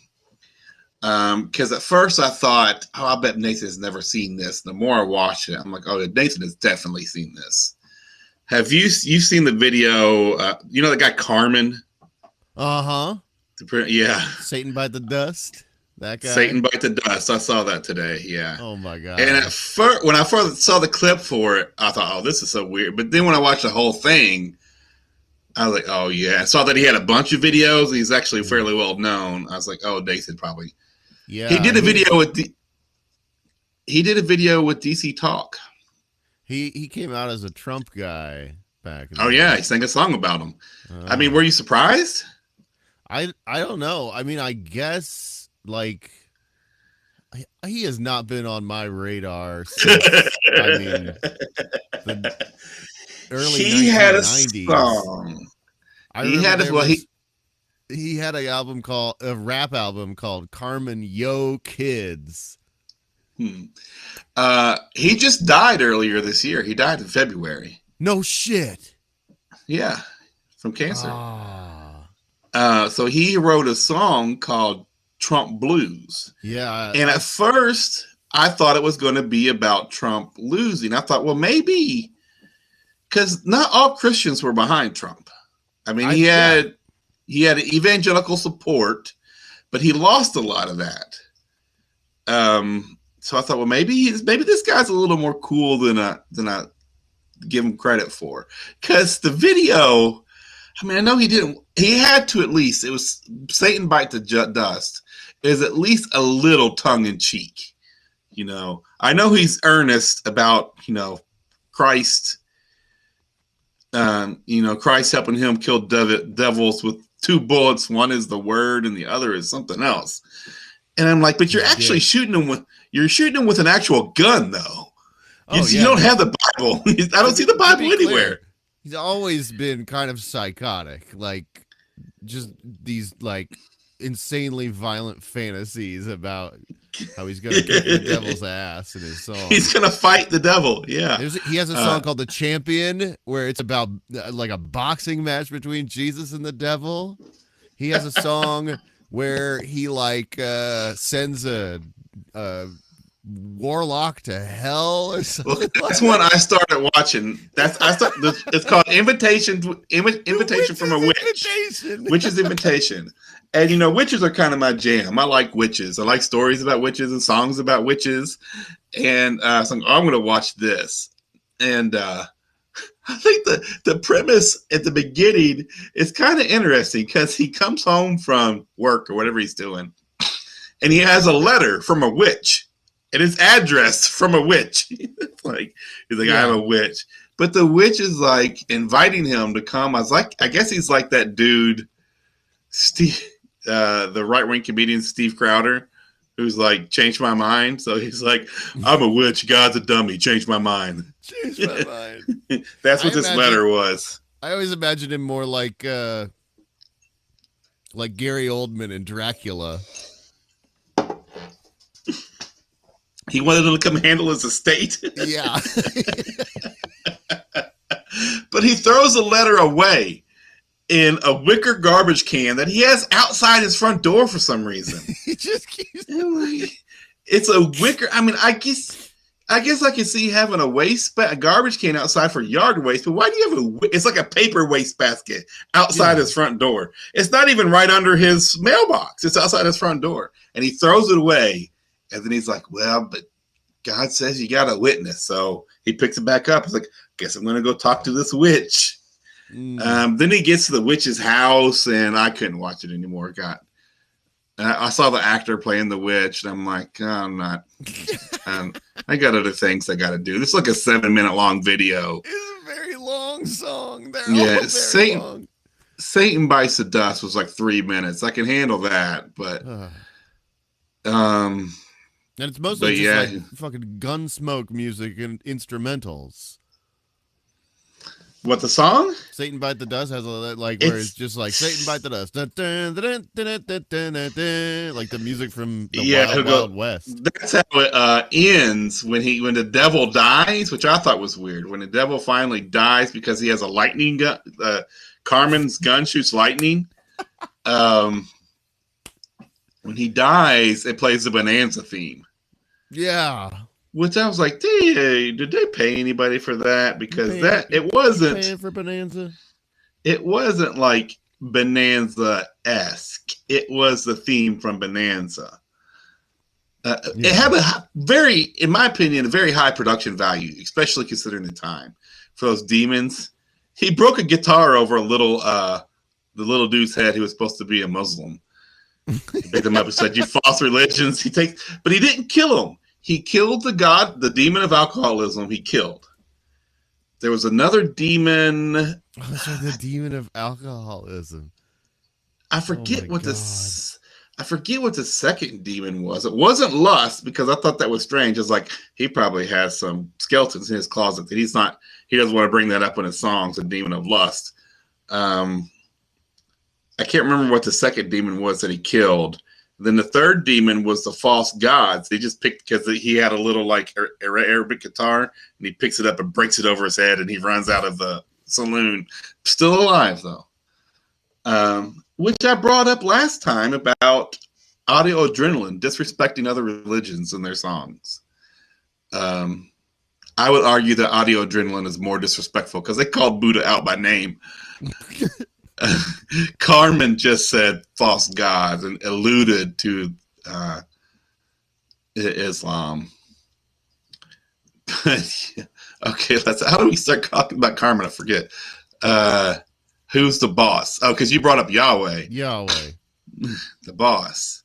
Because at first I thought, I bet Nathan's never seen this. The more I watched it, I'm like, oh, Nathan has definitely seen this. Have you've seen the video? You know the guy Carmen? Uh-huh. Yeah. Satan Bite the Dust. That guy. Satan Bite the Dust. I saw that today. Yeah. Oh my god. And at first, when I first saw the clip for it, I thought, oh, this is so weird. But then when I watched the whole thing, I was like, oh yeah. I saw that he had a bunch of videos. And he's actually fairly well known. I was like, oh, Nathan probably. Yeah. He did a video with DC Talk. He came out as a Trump guy back. Oh yeah, he sang a song about him. I mean, were you surprised? I don't know. I mean, I guess like he has not been on my radar since I mean the early 1990s. He had a song. He had a rap album called Carmen Yo Kids. He just died earlier this year. He died in February. No shit. Yeah, from cancer. Ah. So he wrote a song called Trump Blues. Yeah. And at first, I thought it was going to be about Trump losing. I thought, well, maybe, because not all Christians were behind Trump. I mean, he had evangelical support, but he lost a lot of that. So I thought, well, maybe this guy's a little more cool than I give him credit for. Because the video, I mean, I know he had to at least, it was Satan Bite the Dust, is at least a little tongue in cheek. You know, I know he's earnest about, Christ, Christ helping him kill devils with 2 bullets. One is the word and the other is something else. And I'm like, but you're actually shooting him with an actual gun, though. You don't have the Bible. I don't see the Bible anywhere. He's always been kind of psychotic, like just these like insanely violent fantasies about how he's going to kick the devil's ass in his song. He's going to fight the devil. Yeah. He has a song called The Champion where it's about like a boxing match between Jesus and the devil. He has a song where he like sends a warlock to hell or something. Well, that's one I started watching. It's called Invitation from a Witch. Witch's Invitation. And witches are kind of my jam. I like witches. I like stories about witches and songs about witches. And so I'm going to watch this. And I think the premise at the beginning is kind of interesting because he comes home from work or whatever he's doing, and he has a letter from a witch. And it's addressed from a witch. He's like, I'm a witch. But the witch is like inviting him to come. I was like, I guess he's like that dude, Steve, the right-wing comedian Steve Crowder, who's like, changed my mind. So he's like, I'm a witch, God's a dummy, changed my mind. Changed my mind. That's what this letter was. I always imagined him more like Gary Oldman in Dracula. He wanted him to come handle his estate. Yeah. But he throws a letter away in a wicker garbage can that he has outside his front door for some reason. He just keeps. It's a wicker. I mean, I guess I can see having a garbage can outside for yard waste, but why do you have it's like a paper waste basket outside his front door? It's not even right under his mailbox. It's outside his front door. And he throws it away. And then he's like, well, but God says you got to witness. So he picks it back up. He's like, guess I'm going to go talk to this witch. Then he gets to the witch's house, and I couldn't watch it anymore. I saw the actor playing the witch, and I'm like, oh, I'm not. I got other things I got to do. This is like a 7-minute long video. It's a very long song. They're all very long. Satan Bites the Dust was like 3 minutes. I can handle that, but and it's mostly just like fucking Gunsmoke music and instrumentals. What, the song? Satan Bite the Dust has where it's just like Satan Bite the Dust. Like the music from the Wild West. That's how it ends when the devil dies, which I thought was weird. When the devil finally dies because he has a lightning gun, Carmen's gun shoots lightning. When he dies, it plays the Bonanza theme. Yeah. Which I was like, did they pay anybody for that? Because it wasn't paying for Bonanza. It wasn't like Bonanza-esque. It was the theme from Bonanza. It had in my opinion, a very high production value, especially considering the time for those demons. He broke a guitar over the little dude's head who was supposed to be a Muslim. He picked him up and said, "You false religions." But he didn't kill him. He killed the demon of alcoholism. He killed. There was another demon. The demon of alcoholism. I forget what the second demon was. It wasn't lust, because I thought that was strange. It's like he probably has some skeletons in his closet that he doesn't want to bring that up in his songs. The demon of lust. I can't remember what the second demon was that he killed. Then the third demon was the false gods. They just picked because he had a little like Arabic guitar, and he picks it up and breaks it over his head, and he runs out of the saloon. Still alive though. Which I brought up last time about Audio Adrenaline disrespecting other religions in their songs. I would argue that Audio Adrenaline is more disrespectful because they called Buddha out by name. Carmen just said false gods and alluded to Islam. Okay, how do we start talking about Carmen? I forget. Who's the boss? Oh, because you brought up Yahweh. Yahweh. The boss.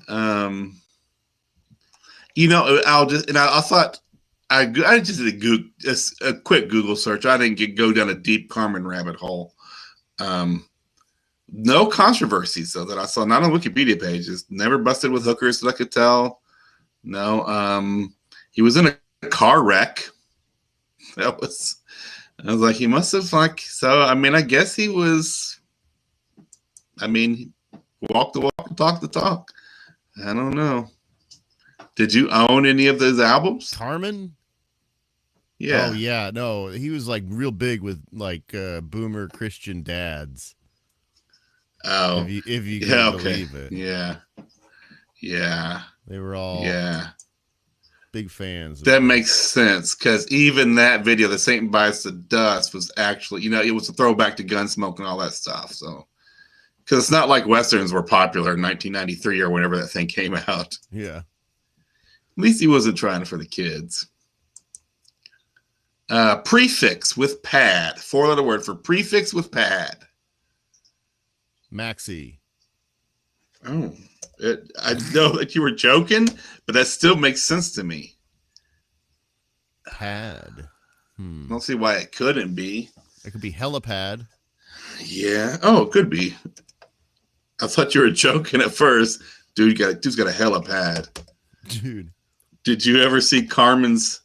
I thought I just did a quick Google search. I didn't go down a deep Carmen rabbit hole. No controversies though that I saw, not on Wikipedia pages. Never busted with hookers that I could tell. No, he was in a car wreck. I was like, he must have I guess he was. Walk the walk and talk the talk. I don't know. Did you own any of those albums? Carmen? Yeah. Oh yeah, no, he was like real big with like boomer Christian dads. Oh, if you can believe it. Yeah. They were all big fans. That makes sense, because even that video, the Satan Bites the Dust, was actually, it was a throwback to Gunsmoke and all that stuff. So, because it's not like Westerns were popular in 1993 or whenever that thing came out. Yeah. At least he wasn't trying for the kids. Prefix with pad. 4-letter word for prefix with pad. Maxi. Oh, I know that you were joking, but that still makes sense to me. Pad. I don't see why it couldn't be. It could be helipad. Yeah. Oh, it could be. I thought you were joking at first. Dude's got a helipad. Dude. Did you ever see Carmen's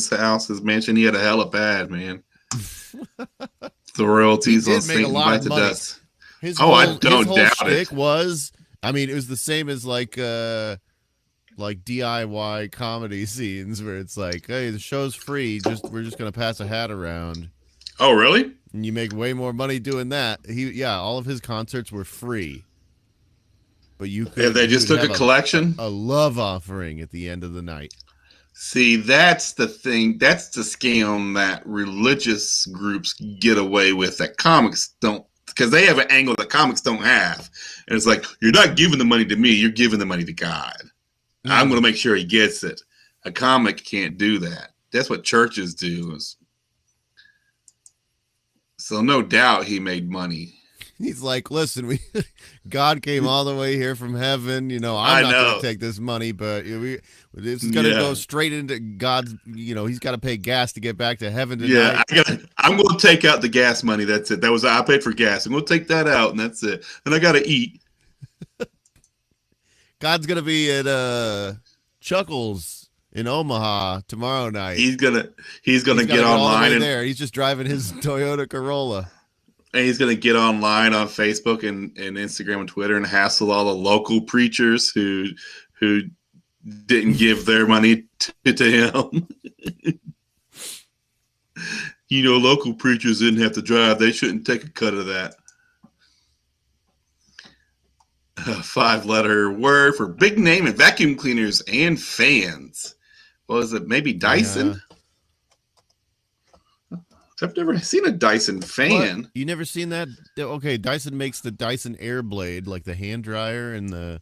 house, his mansion? He had a helipad, man. The royalties on St. Bite the Dust. His whole doubt shtick it. was, I mean, it was the same as like DIY comedy scenes where it's like, hey, the show's free. We're just gonna pass a hat around. Oh, really? And you make way more money doing that. All of his concerts were free. But you could. Yeah, they just took a collection. A love offering at the end of the night. See, that's the thing. That's the scam that religious groups get away with that comics don't, because they have an angle that comics don't have. And it's like, you're not giving the money to me. You're giving the money to God. I'm going to make sure he gets it. A comic can't do that. That's what churches do. So no doubt he made money. He's like, listen, God came all the way here from heaven. I'm not going to take this money, but it's going to go straight into God's. He's got to pay gas to get back to heaven tonight. Yeah, I'm going to take out the gas money. That's it. I paid for gas. I'm going to take that out, and that's it. And I got to eat. God's going to be at Chuckles in Omaha tomorrow night. He's gonna get online and there. He's just driving his Toyota Corolla. And he's going to get online on Facebook and Instagram and Twitter and hassle all the local preachers who didn't give their money to him. Local preachers didn't have to drive. They shouldn't take a cut of that. A 5-letter word for big name and vacuum cleaners and fans. What was it? Maybe Dyson? Yeah. I've never seen a Dyson fan. What? You never seen that? Okay, Dyson makes the Dyson Airblade, like the hand dryer and the.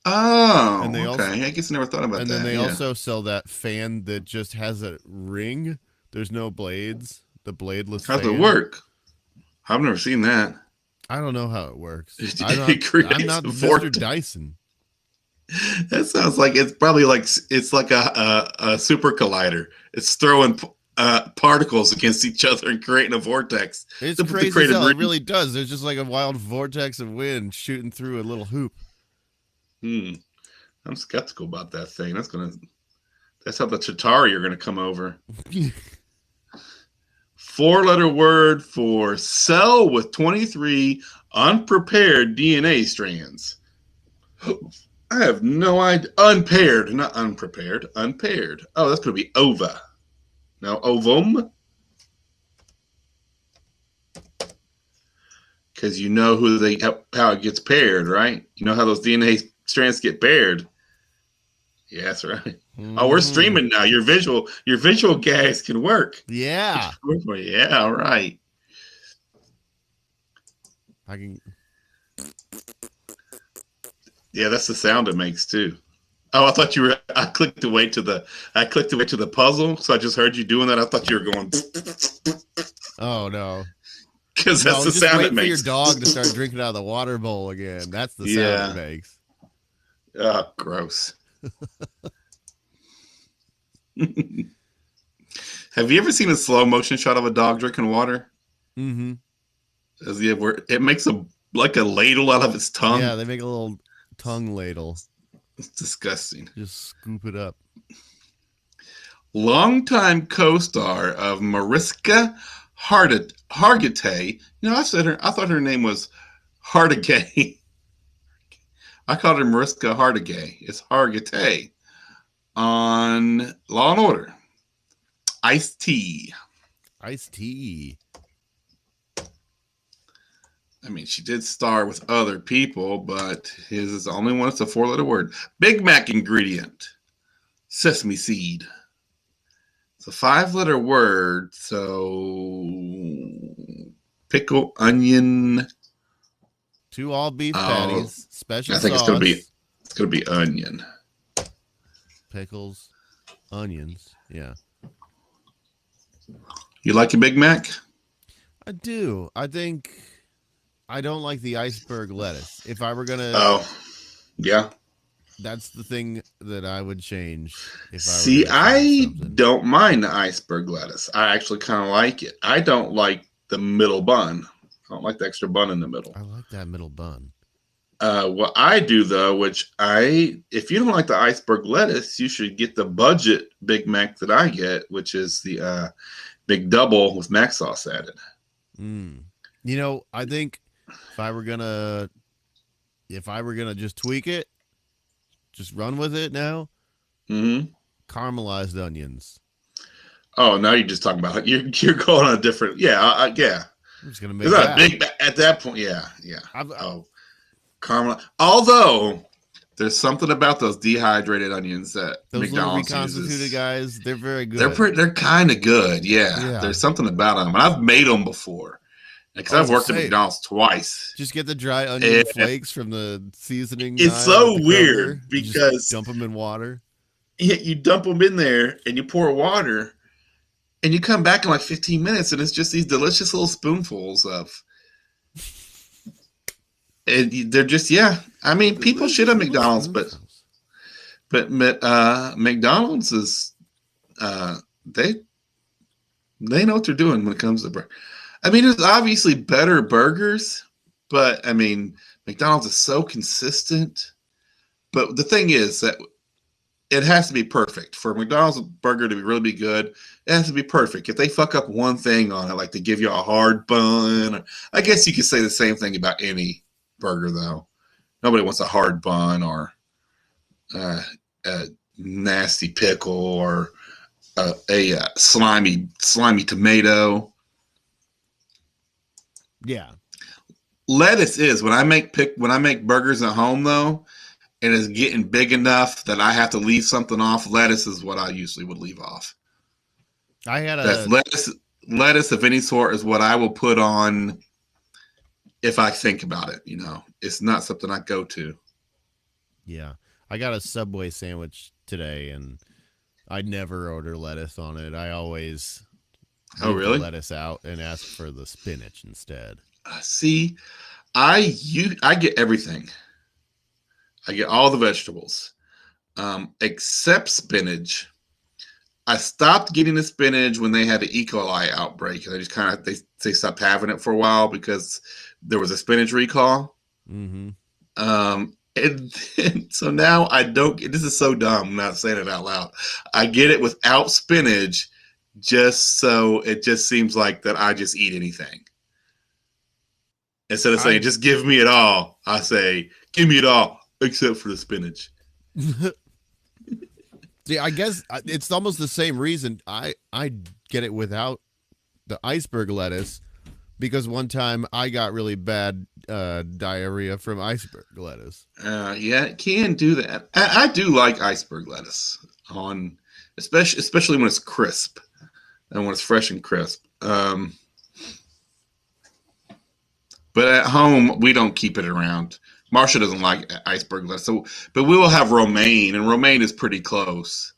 Oh, and okay. I guess I never thought about that. And then they also sell that fan that just has a ring. There's no blades. The bladeless. How's it work? I've never seen that. I don't know how it works. I'm not Mr. Dyson. That sounds like it's probably like a super collider. It's throwing particles against each other and creating a vortex. It's crazy as hell. It really does. There's just like a wild vortex of wind shooting through a little hoop. I'm skeptical about that thing. That's how the Chitauri are gonna come over. 4-letter word for cell with 23 unprepared DNA strands. I have no idea. Unpaired, not unprepared. Unpaired. Oh, that's gonna be ova. Now, ovum, because how it gets paired, right? You know how those DNA strands get paired. Yeah, that's right. Oh, we're streaming now. Your visual guys can work. Yeah. Yeah, all right. Yeah, that's the sound it makes too. Oh, I thought you were. I clicked away to the puzzle, so I just heard you doing that. I thought you were going. Oh no! Because that's the sound it makes. For your dog to start drinking out of the water bowl again. That's the sound it makes. Oh, gross. Have you ever seen a slow motion shot of a dog drinking water? Mm-hmm. It makes like a ladle out of its tongue. Yeah, they make a little tongue ladle. It's disgusting. Just scoop it up. Longtime co-star of Mariska Hargitay. I thought her name was Hargitay. I called her Mariska Hargitay. It's Hargitay on Law and Order. Ice-T. Ice-T. I mean, she did star with other people, but his is the only one. It's a 4-letter word. Big Mac ingredient. Sesame seed. It's a 5-letter word. So pickle, onion. 2 all beef patties. Special I think sauce. it's gonna be onion. Pickles, onions. Yeah. You like a Big Mac? I do. I don't like the iceberg lettuce. If I were gonna, oh, yeah, That's the thing that I would change if I were See, gonna change I something. don't mind the iceberg lettuce. I actually kind of like it. I don't like the middle bun. I don't like the extra bun in the middle. I like that middle bun. What I do though, if you don't like the iceberg lettuce, you should get the budget Big Mac that I get, which is the Big Double with mac sauce added. You know, I think if I were gonna just tweak it, just run with it now. Caramelized onions. Oh, now you're just talking about you're going on a different. Yeah, yeah. I'm just gonna make It's not that. big at that point. Yeah. I've- Caramel. Although there's something about those dehydrated onions that Those McDonald's little reconstituted uses. guys, they're very good. They're kind of good. Yeah. There's something about them, and I've made them before because I've worked at McDonald's twice. Just get the dry onion flakes from the seasoning. It's so weird Kroger. because dump them in water. You dump them in there and you pour water, and you come back in like 15 minutes, and it's just these delicious little spoonfuls of. And they're just I mean, people shit on McDonald's, but McDonald's is they know what they're doing when it comes to burger. I mean, there's obviously better burgers, but I mean, McDonald's is so consistent. But the thing is that it has to be perfect for a McDonald's burger to really be good. It has to be perfect. If they fuck up one thing on it, like they give you a hard bun, I guess you could say the same thing about any burger, though. Nobody wants a hard bun or a nasty pickle or a slimy tomato. Yeah, lettuce is when I make burgers at home though, and it's getting big enough that I have to leave something off. Lettuce is what I usually would leave off. Lettuce of any sort is what I will put on. If I think about it, it's not something I go to. Yeah. I got a Subway sandwich today, and I never order lettuce on it. I always leave the lettuce out and ask for the spinach instead. See, I get everything. I get all the vegetables, except spinach. I stopped getting the spinach when they had the E. coli outbreak, and I just they stopped having it for a while because there was a spinach recall. And so now I don't. This is so dumb. I'm not saying it out loud. I get it without spinach, just so it just seems like that I just eat anything. Instead of saying just give me it all, I say give me it all except for the spinach. See, I guess it's almost the same reason I get it without the iceberg lettuce, because one time I got really bad diarrhea from iceberg lettuce. Yeah, it can do that. I do like iceberg lettuce especially when it's crisp and when it's fresh and crisp. But at home we don't keep it around. Marsha doesn't like iceberg lettuce, but we will have romaine, and romaine is pretty close.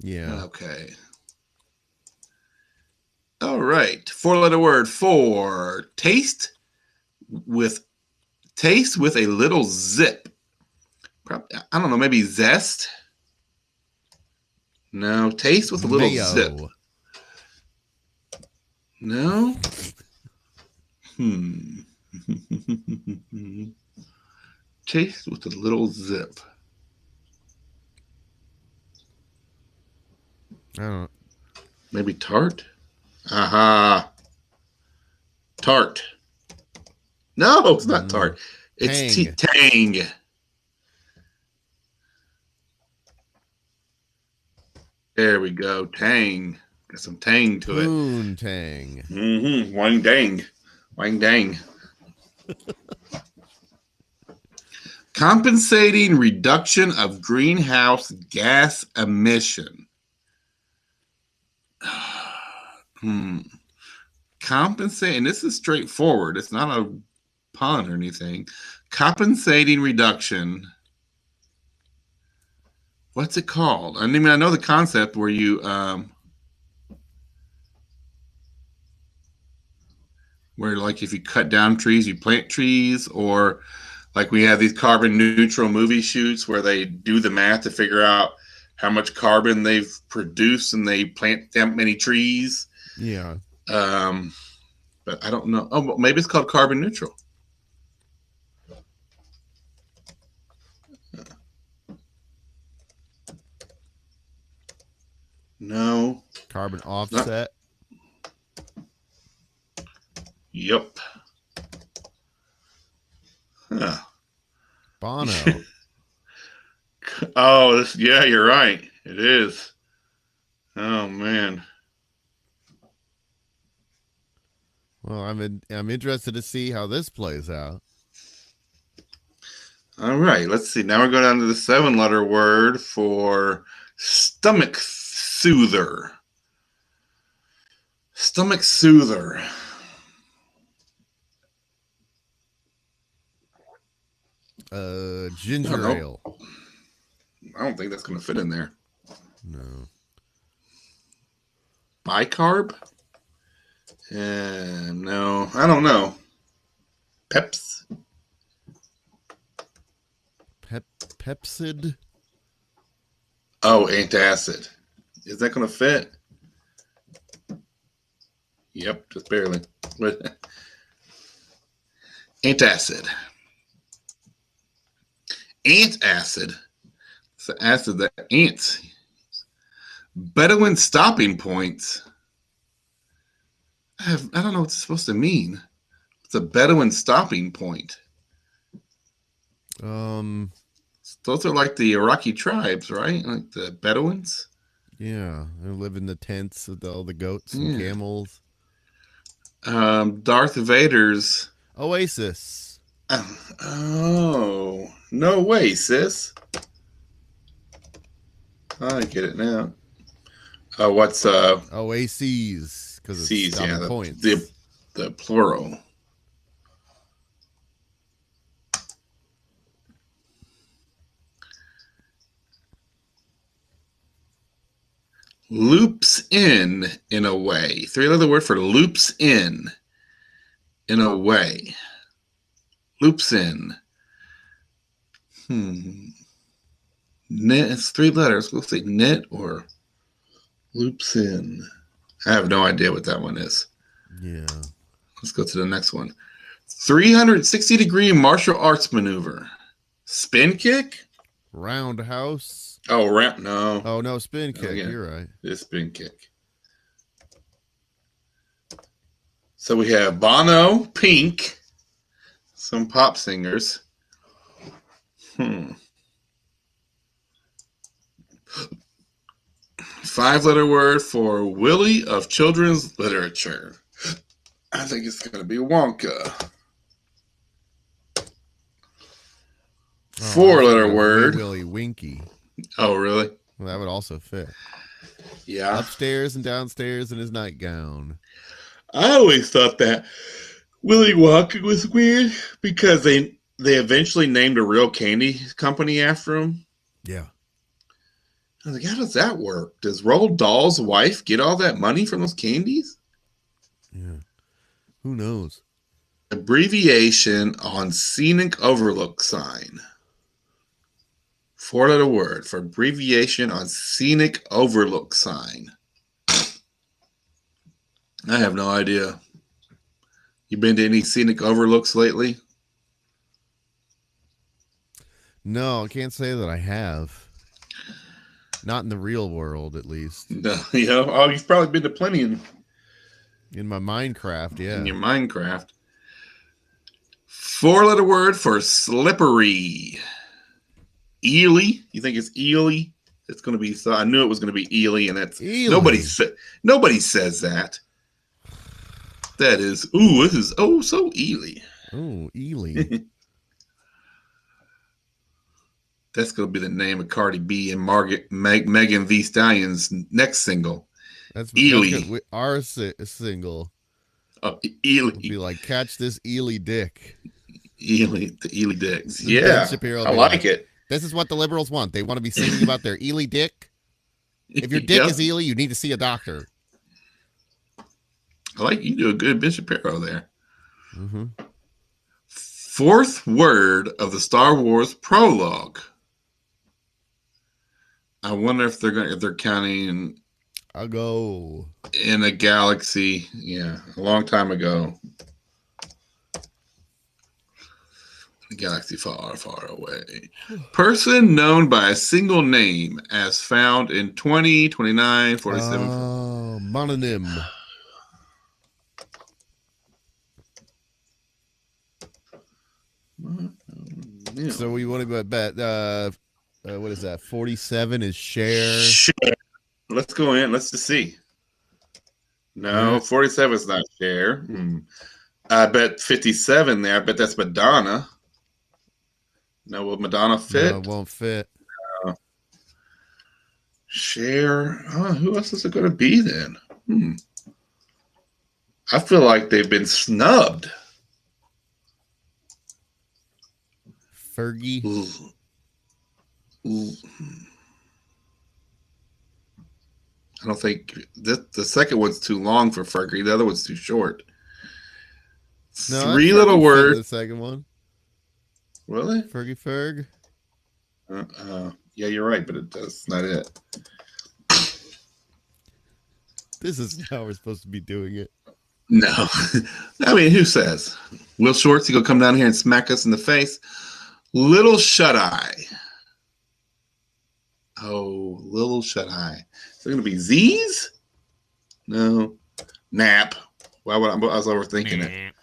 Yeah. Okay. All right. 4-letter word for taste with a little zip. Probably, I don't know, maybe zest. No, taste with a little zip. No. Taste with a little zip. I don't know. Maybe tart? Aha. Tart. No, it's not tart. It's tang. There we go. Tang. Got some tang to it. Poontang. Wang dang. Wang dang. Compensating reduction of greenhouse gas emission. Compensate, and this is straightforward. It's not a pun or anything. Compensating reduction. What's it called? I mean, I know the concept where you where like if you cut down trees, you plant trees, or Like we have these carbon neutral movie shoots where they do the math to figure out how much carbon they've produced and they plant that many trees. Yeah. But I don't know. Oh, well, maybe it's called carbon neutral. No. Carbon offset. Yep. Huh. Bono. Oh, yeah, you're right. It is. Oh man. Well, I'm interested to see how this plays out. All right, let's see. Now we're going down to the 7-letter word for stomach soother. Stomach soother. Ginger ale. I don't think that's going to fit in there. No. Bicarb? No, I don't know. Peps? Pepsid? Oh, antacid. Is that going to fit? Yep, just barely. Antacid. Antacid. It's the acid that ants. Bedouin stopping points. I don't know what it's supposed to mean. It's a Bedouin stopping point. Those are like the Iraqi tribes, right? Like the Bedouins. Yeah, they live in the tents with all the goats and camels. Darth Vader's Oasis. Oh, no way, sis. I get it now. What's Oases? Because it's C's, yeah, points. The plural. Loops in a way. 3-letter word for loops in a way. Loops in. Knit. It's 3 letters. We'll say knit or loops in. I have no idea what that one is. Yeah. Let's go to the next one. 360-degree martial arts maneuver. Spin kick? Roundhouse. Oh, no. Oh, no, spin kick. Yeah. You're right. It's spin kick. So we have Bono, Pink, some pop singers. 5-letter word for Willie of children's literature. I think it's going to be Wonka. 4-letter word. Willy Winky. Oh, really? Well, that would also fit. Yeah. Upstairs and downstairs in his nightgown. I always thought that Willy Wonka was weird because they eventually named a real candy company after him. Yeah. I was like, how does that work? Does Roald Dahl's wife get all that money from those candies? Yeah. Who knows? Abbreviation on scenic overlook sign. 4-letter word for abbreviation on scenic overlook sign. I have no idea. You been to any scenic overlooks lately? No, I can't say that I have. Not in the real world, at least. No, oh, you've probably been to plenty in my Minecraft, yeah. In your Minecraft. 4-letter word for slippery. Ely. You think it's Ely? It's going to be. So I knew it was going to be Ely, and that's Ely. Nobody says that. That is. Ooh, this is so Ely. Oh, Ely. That's going to be the name of Cardi B and Megan Thee Stallion's next single. That's Ely. Our single. Oh, Ely. It'll be like, catch this Ely dick. Ely, the Ely dicks. Yeah, I like it. This is what the liberals want. They want to be singing about their Ely dick. If your dick is Ely, you need to see a doctor. I like you do a good Ben Shapiro there. fourth word of the Star Wars prologue. I wonder if they're counting I'll go in a galaxy. Yeah, a long time ago. A galaxy far, far away. Person known by a single name as found in 20, 29, 47. Oh, mononym. Yeah. So we want to bet. What is that? 47 is Cher. Cher. Let's go in. Let's just see. No, 47 is not Cher. I bet 57 there. I bet that's Madonna. No, will Madonna fit? No, it won't fit. Cher. Oh, who else is it going to be then? I feel like they've been snubbed. Fergie. I don't think the second one's too long for Fergie. The other one's too short. No, Three little words. The second one. Really? Fergie Ferg. Yeah, you're right, but that's not it. This is how we're supposed to be doing it. No. I mean, who says? Will Shorts, you gonna come down here and smack us in the face? Little Shut Eye. Oh, Little Shut Eye. Is it gonna be Z's? No. Nap. Why would I was overthinking it.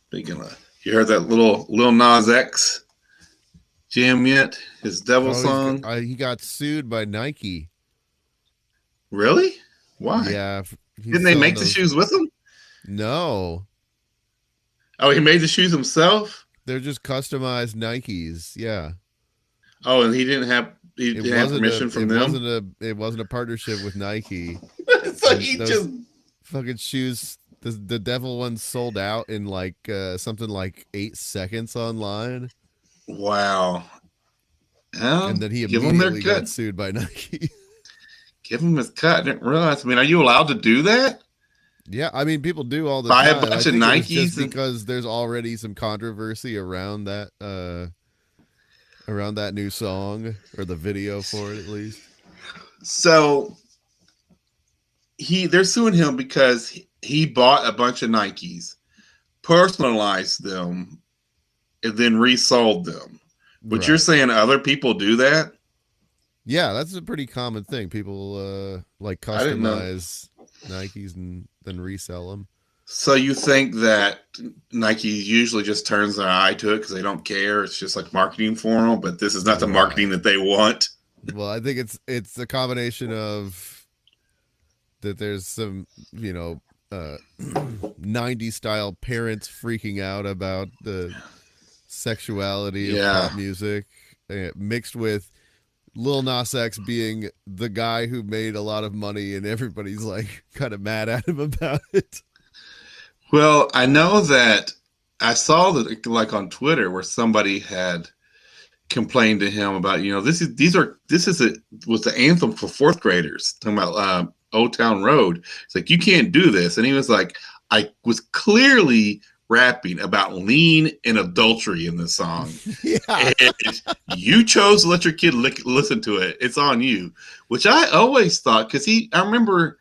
Speaking of, you heard that little Lil Nas X jam yet? His Devil song? He got sued by Nike. Really? Why? Yeah. Didn't they make the shoes with him? No. Oh, he made the shoes himself? They're just customized Nikes. Yeah. Oh, and he didn't have permission from them? It wasn't a partnership with Nike. So he just fucking shoes. The Devil one sold out in like something like 8 seconds online. Wow. Well, and then he immediately got sued by Nike. Give him his cut. I didn't realize. I mean, are you allowed to do that? Yeah, I mean, people do all the time. Buy a bunch of Nikes just because there's already some controversy around that new song or the video for it, at least. So they're suing him because he bought a bunch of Nikes, personalized them, and then resold them. But you're saying other people do that? Yeah, that's a pretty common thing. People like customize Nikes and then resell them. So you think that Nike usually just turns their eye to it because they don't care? It's just like marketing for them, but this is not the marketing that they want. Well, I think it's a combination of that. There's some 90s style parents freaking out about the sexuality of pop music, mixed with Lil Nas X being the guy who made a lot of money, and everybody's like kind of mad at him about it. Well, I know that I saw that like on Twitter where somebody had complained to him about, was the anthem for fourth graders, talking about Old Town Road. It's like, you can't do this. And he was like, I was clearly rapping about lean and adultery in the song. Yeah. And you chose to let your kid listen to it. It's on you, which I always thought, because I remember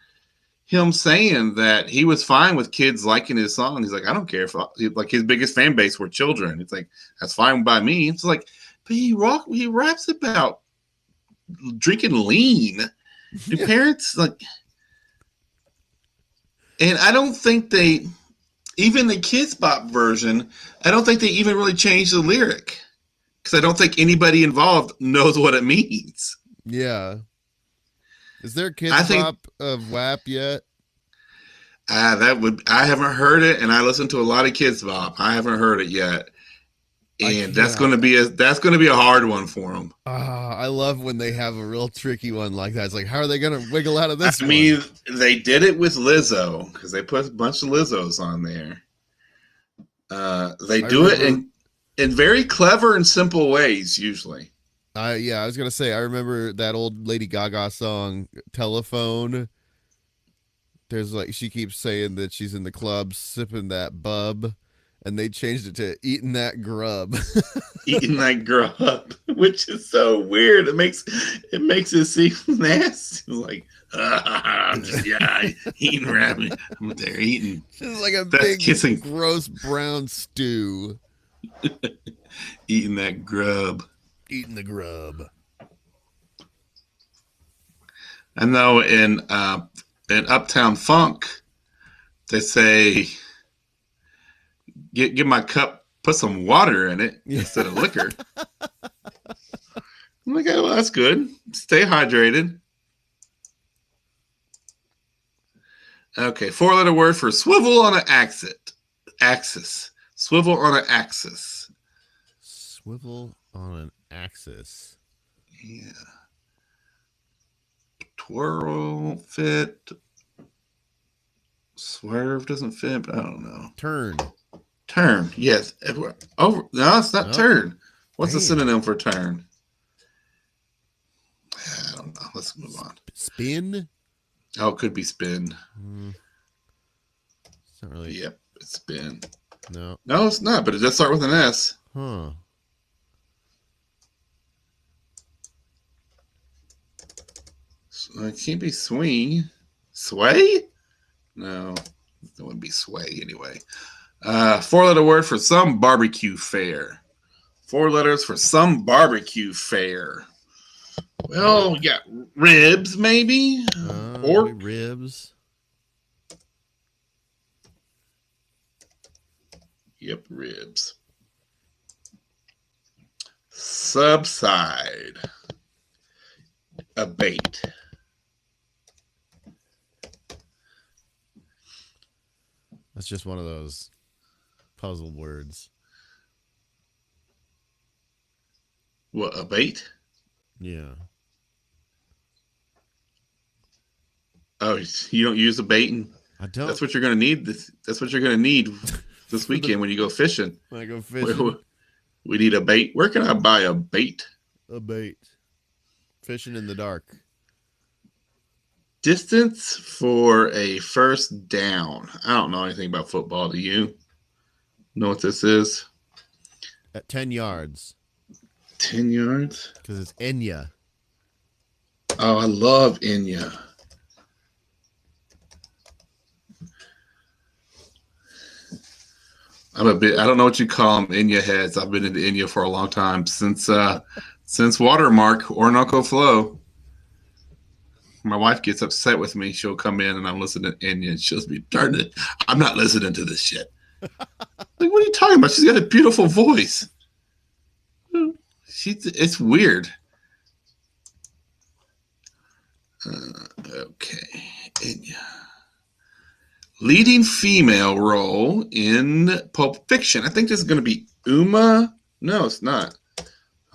him saying that he was fine with kids liking his song. He's like, I don't care if like his biggest fan base were children. It's like, that's fine by me. It's like, but he raps about drinking lean. Do parents like, and I don't think even the Kids Bop version, I don't think they even really changed the lyric because I don't think anybody involved knows what it means. Yeah. Is there Kids Bop of WAP yet? I haven't heard it, and I listen to a lot of Kids Bop. I haven't heard it yet, and that's going to be a hard one for them. I love when they have a real tricky one like that. It's like, how are they going to wiggle out of this? I mean, they did it with Lizzo because they put a bunch of Lizzos on there. They do it in very clever and simple ways usually. I was gonna say, I remember that old Lady Gaga song, Telephone. There's like, she keeps saying that she's in the club sipping that bub, and they changed it to eating that grub. Eating that grub, which is so weird. It makes it seem nasty. Like, yeah, eating rabbit. I'm there eating. It's like a That's big, kissing. gross brown stew. Eating that grub. Eating the grub. I know in Uptown Funk, they say, "Get my cup, put some water in it instead of liquor." I'm like, oh, well, that's good. Stay hydrated. Okay, 4-letter word for swivel on an axis. Swivel on an axis. Swivel on an axis. Yeah. Twirl, fit. Swerve doesn't fit, but I don't know. Turn, yes. Oh, no, it's not turn. What's the synonym for turn? I don't know. Let's move on. Spin? Oh, it could be spin. It's not really. Yep, it's spin. No. No, it's not, but it does start with an S. Huh. It can't be swing. Sway? No, it wouldn't be sway anyway. 4-letter word for some barbecue fare. 4 letters for some barbecue fare. Well, we got ribs, maybe? Pork? Ribs. Yep, ribs. Subside. Abate. That's just one of those puzzle words. What, abate? Yeah. Oh, you don't use abating? I don't. That's what you're going to need. That's what you're going to need this weekend when you go fishing. When I go fishing. We need a bait. Where can I buy a bait? A bait. Fishing in the dark. Distance for a first down. I don't know anything about football. Do you know what this is? At 10 yards. 10 yards? Because it's Enya. Oh, I love Enya. I don't know what you call them, Enya heads. I've been into Enya for a long time, since Watermark, Orinoco Flow. My wife gets upset with me. She'll come in and I'm listening to Enya and she'll be, darn it, I'm not listening to this shit. Like, what are you talking about? She's got a beautiful voice. It's weird. Okay, Enya. Leading female role in Pulp Fiction. I think this is going to be Uma. No, it's not.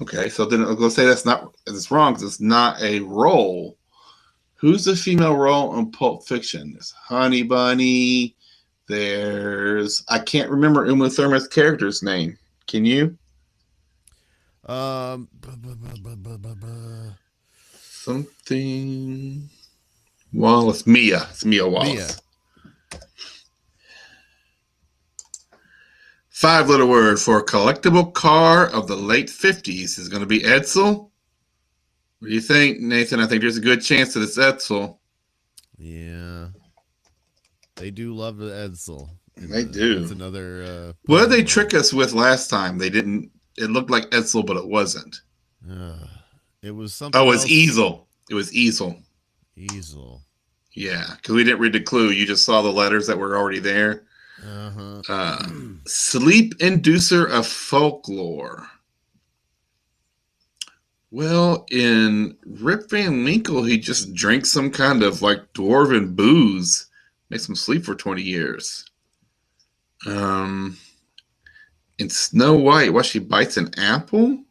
Okay, so then I'll go say it's wrong because it's not a role. Who's the female role in Pulp Fiction? There's Honey Bunny. I can't remember Uma Thurman's character's name. Can you? Something. Wallace. Mia. It's Mia Wallace. Mia. 5-letter word for a collectible car of the late 50s is going to be Edsel. What do you think, Nathan? I think there's a good chance that it's Edsel. Yeah. They do love the Edsel. They do. It's another. What did they trick us with last time? They didn't. It looked like Edsel, but it wasn't. It was something. Oh, it was Easel. It was Easel. Easel. Yeah, because we didn't read the clue. You just saw the letters that were already there. Sleep inducer of folklore. Well, in Rip Van Winkle, he just drinks some kind of like dwarven booze, makes him sleep for 20 years. In Snow White, she bites an apple?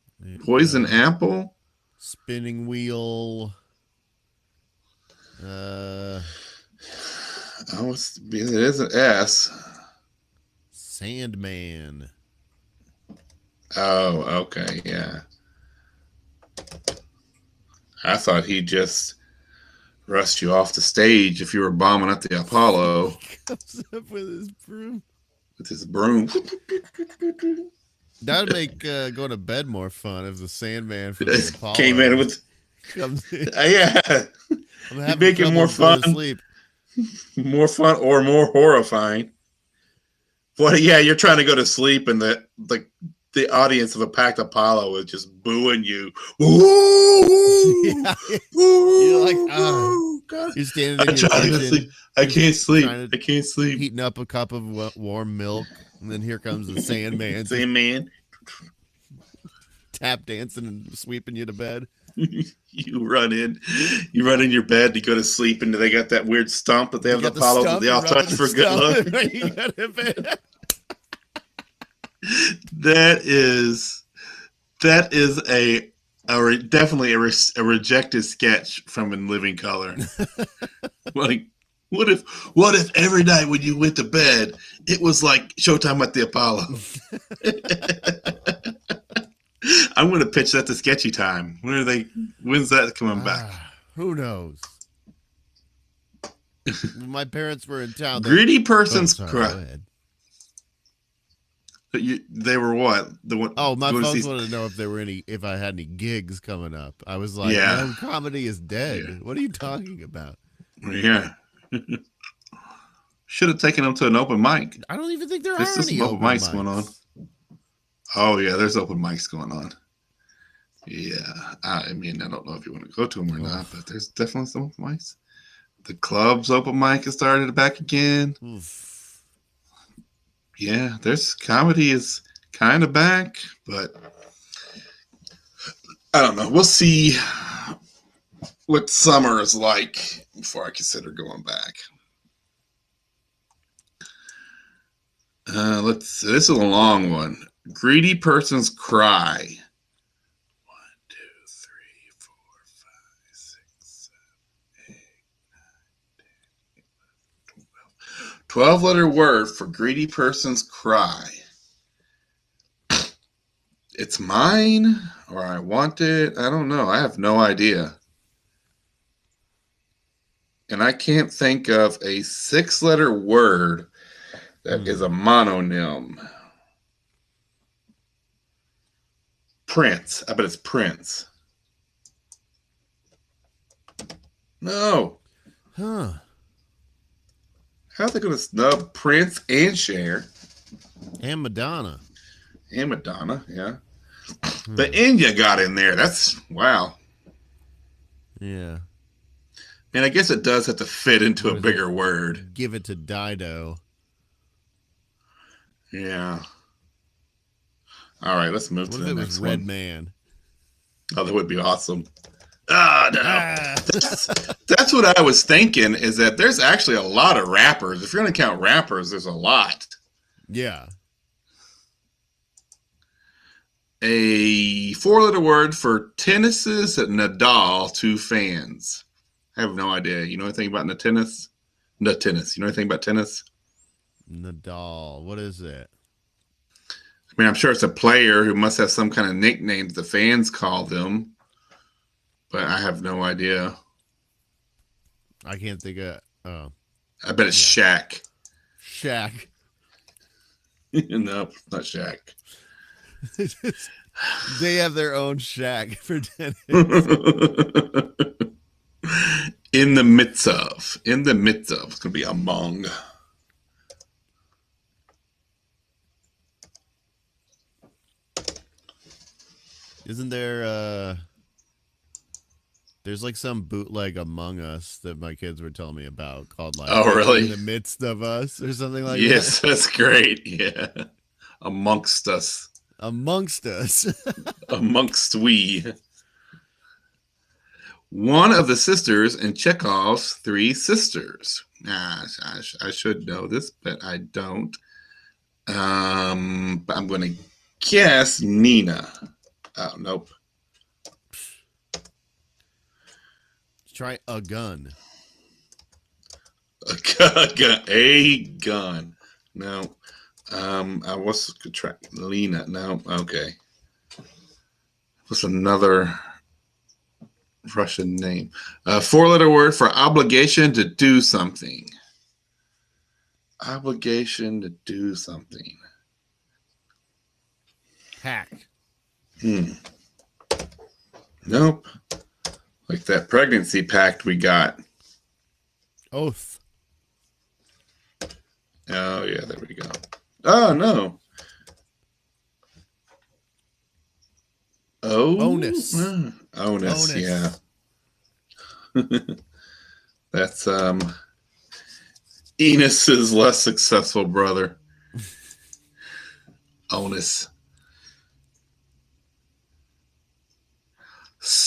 Poison apple? Spinning wheel. It is an S. Sandman. Oh, okay, yeah. I thought he just rushed you off the stage if you were bombing at the Apollo. Comes up with his broom. with his broom. That'd make going to bed more fun if the Sandman from the Apollo Came in with, comes in. yeah, I'm you having make it trouble more going to fun. sleep. More fun or more horrifying. Well, yeah, you're trying to go to sleep, and the audience of a packed Apollo is just booing you. Yeah. You're like, God. you're standing I'm in your trying to kitchen. sleep. I can't sleep. trying to- I can't sleep. Heating up a cup of warm milk, and then here comes the Sandman, Same man. tap dancing and sweeping you to bed. You run in your bed to go to sleep, and they got that weird stump that they have the Apollos that they all touch for good luck. You got to bed. That is definitely a rejected sketch from In Living Color. Like, what if every night when you went to bed, it was like Showtime at the Apollo? I'm going to pitch that to Sketchy Time. When's that coming back? Who knows? When my parents were in town. Greedy Person's Go Cry. ahead. They were what? My folks wanted to know if I had any gigs coming up. I was like, Yeah. no, comedy is dead. Yeah. What are you talking about? Yeah. Should have taken them to an open mic. I don't even think there There's are some any open open mics going on. mics. Oh yeah, there's open mics going on. Yeah, I mean, I don't know if you want to go to them or not, but there's definitely some open mics. The club's open mic has started back again. Oof. Yeah, there's comedy is kind of back, but I don't know. We'll see what summer is like before I consider going back. This is a long one. Greedy Person's Cry. 1, 2, 3, 4, 5, 6, 7, 8, 9, 10, 11, 12-letter word for Greedy Person's Cry. It's mine, or I want it. I don't know. I have no idea. And I can't think of a 6-letter word that is a mononym. Prince. I bet it's Prince. No. Huh. How are they going to snub Prince and Cher? And Madonna. And Madonna, yeah. But Enya got in there. That's, wow. Yeah. And I guess it does have to fit into a bigger word. Give it to Dido. Yeah. All right, let's move What to if the it next was one. Red Man? Oh, that would be awesome. No. That's what I was thinking, is that there's actually a lot of rappers. If you're going to count rappers, there's a lot. Yeah. A 4-letter word for tennis's Nadal to fans. I have no idea. You know anything about tennis? No tennis. You know anything about tennis? Nadal. What is it? I mean, I'm sure it's a player who must have some kind of nickname the fans call them, but I have no idea. I can't think of. I bet it's Shaq. Shaq. No, not Shaq. They have their own Shaq for tennis. In the midst of. It's going to be among. Isn't there there's like some bootleg Among Us that my kids were telling me about called like Oh, really? In the Midst of Us or something like Yes, that. that's great. Yeah. Amongst us. Amongst Us. Amongst we. One of the sisters in Chekhov's Three Sisters. I should know this, but I don't. But I'm going to guess Nina. Oh, nope. Try a gun. A gun. No. I was try Lena. No. Okay. What's another Russian name? A 4-letter word for obligation to do something. Obligation to do something. Hack. Nope. Like that pregnancy pact we got. Oath. Oh, yeah, there we go. Oh, no. Oh. Onus. Onus, yeah. That's Enos's less successful brother. Onus.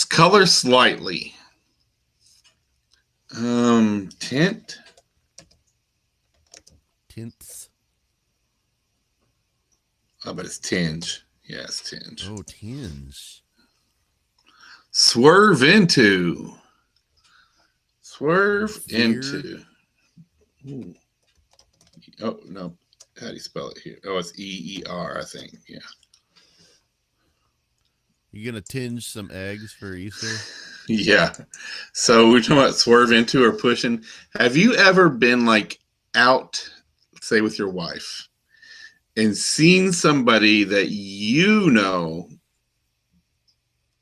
Color slightly. Tint. Tints. Oh, but it's tinge. Yeah, it's tinge. Oh, tinge. Swerve into. Swerve Veer. into. Ooh. Oh, no. How do you spell it here? Oh, it's E-E-R, I think. Yeah. You gonna tinge some eggs for Easter? Yeah. So we're talking about swerve into or pushing. Have you ever been like out, say with your wife, and seen somebody that you know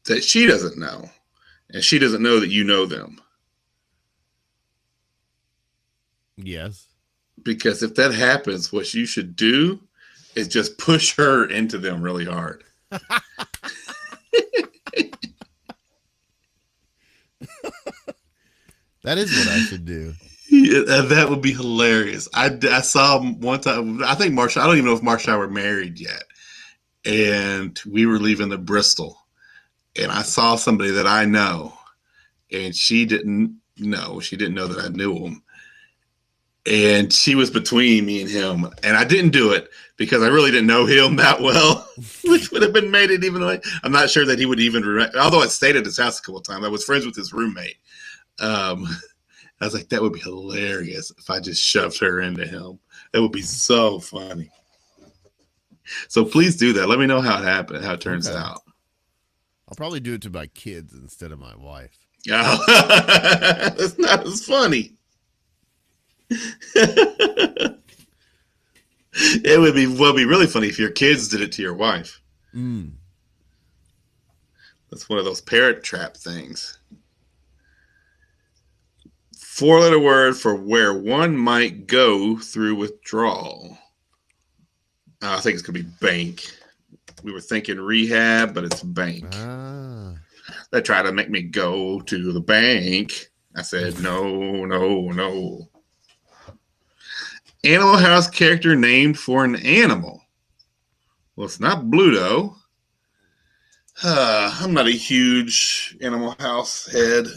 that she doesn't know, and she doesn't know that you know them? Yes. Because if that happens, what you should do is just push her into them really hard. That is what I should do. Yeah, that would be hilarious. I saw one time, I think Marsha, I don't even know if Marsha and I were married yet. And we were leaving the Bristol. And I saw somebody that I know. And she didn't know. She didn't know that I knew him. And she was between me and him. And I didn't do it because I really didn't know him that well, which would have been made it even like, I'm not sure that he would even, although I stayed at his house a couple of times. I was friends with his roommate. I was like, that would be hilarious if I just shoved her into him. That would be so funny. So please do that. Let me know how it happened, how it turns out. I'll probably do it to my kids instead of my wife. Oh, that's not as funny. It would be really funny if your kids did it to your wife. That's one of those parrot trap things. 4-letter word for where one might go through withdrawal. I think it's going to be bank. We were thinking rehab, but it's bank. They tried to make me go to the bank. I said, no, no, no. Animal House character named for an animal. Well, it's not Bluto. I'm not a huge Animal House head.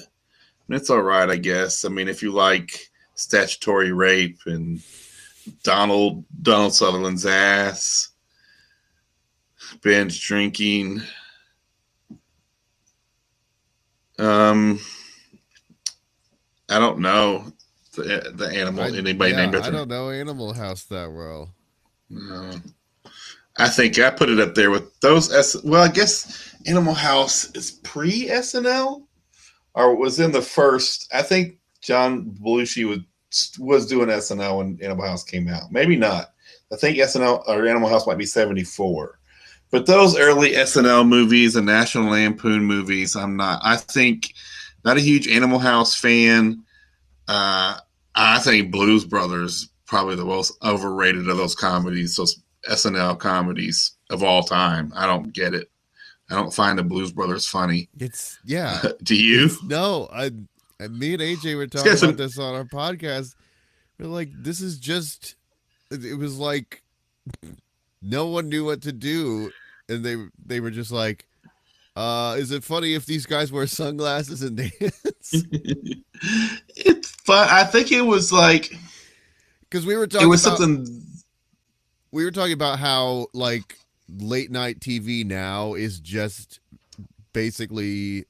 It's all right, I guess. I mean, if you like statutory rape and Donald Sutherland's ass, binge drinking. I don't know the animal. Anybody named it? I don't know Animal House that well. No. I think I put it up there with those. Well, I guess Animal House is pre-SNL. Or was in the first. I think John Belushi was doing SNL when Animal House came out. Maybe not. I think SNL or Animal House might be 74. But those early SNL movies and National Lampoon movies, I think not a huge Animal House fan. I think Blues Brothers probably the most overrated of those comedies, those SNL comedies of all time. I don't get it. I don't find the Blues Brothers funny. Do you? No, me and AJ were talking about this on our podcast. We're like, this is just. It was like no one knew what to do, and they were just like, "Is it funny if these guys wear sunglasses and dance?" It's fun. I think it was like because we were talking. It was something. We were talking about how like late night TV now is just basically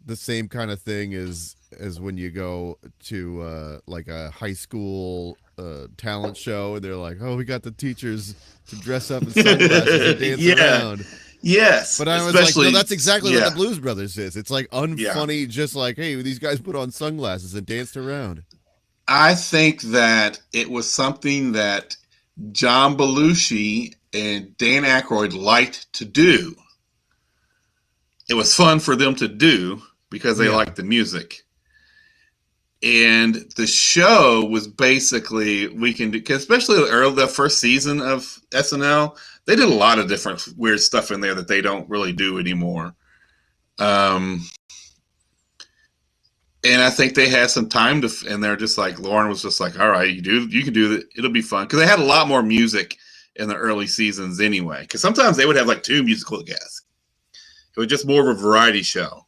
the same kind of thing as when you go to like a high school talent show and they're like, oh, we got the teachers to dress up in sunglasses and dance around. Yes. But I was like, no, that's exactly what the Blues Brothers is. It's like unfunny, just like, hey, these guys put on sunglasses and danced around. I think that it was something that John Belushi and Dan Aykroyd liked to do. It was fun for them to do because they liked the music. And the show was basically, we can do, especially the first season of SNL, they did a lot of different weird stuff in there that they don't really do anymore. And I think they had some time to, and they're just like, Lauren was just like, all right, you can do it. It'll be fun. Cause they had a lot more music in the early seasons anyway. Cause sometimes they would have like 2 musical guests. It was just more of a variety show.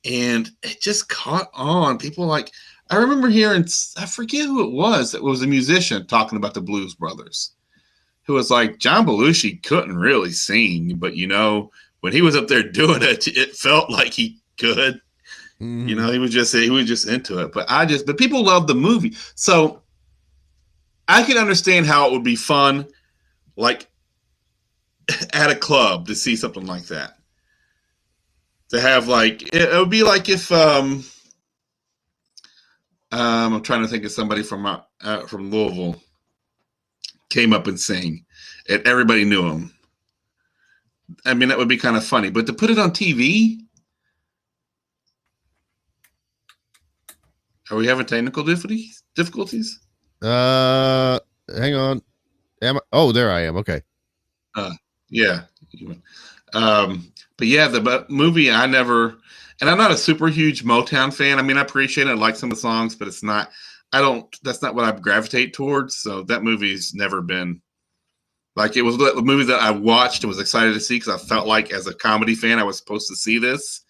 And it just caught on. People like, I remember hearing, I forget who it was. It was a musician talking about the Blues Brothers, who was like, John Belushi couldn't really sing, but you know, when he was up there doing it, it felt like he could. Mm-hmm. You know, he was just into it. But people love the movie. So I can understand how it would be fun, like at a club to see something like that. To have like, it would be like if I'm trying to think of somebody from Louisville came up and sang, and everybody knew him. I mean, that would be kind of funny. But to put it on TV, are we having technical difficulties? Hang on. Oh, there I am. Okay. Yeah. But yeah, the movie I never, and I'm not a super huge Motown fan. I mean, I appreciate it. I like some of the songs, but it's not, that's not what I gravitate towards. So that movie's never been, like, it was the movie that I watched and was excited to see because I felt like as a comedy fan, I was supposed to see this.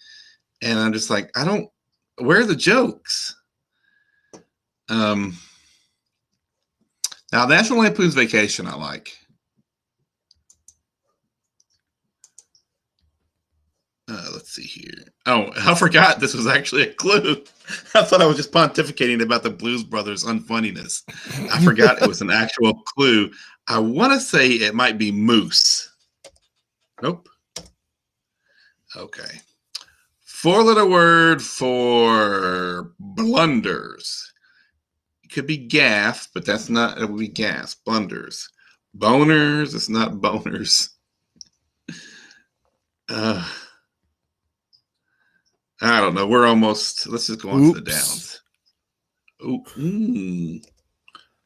And I'm just like, where are the jokes? Now, National Lampoon's Vacation, I like. Let's see here. Oh, I forgot this was actually a clue. I thought I was just pontificating about the Blues Brothers' unfunniness. I forgot it was an actual clue. I want to say it might be moose. Nope. Okay. 4-letter word for blunders. It could be gaff, but that's not, it would be gas. Blunders. Boners, it's not boners. I don't know. We're almost, let's just go on to the downs.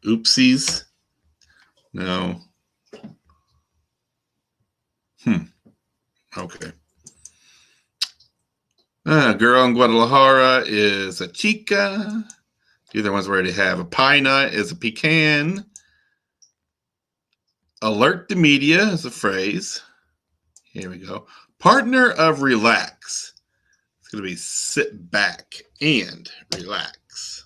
Oopsies. No. Okay. Girl in Guadalajara is a chica. The other ones we already have. A pie nut is a pecan. Alert the media is a phrase. Here we go. Partner of relax. It's going to be sit back and relax.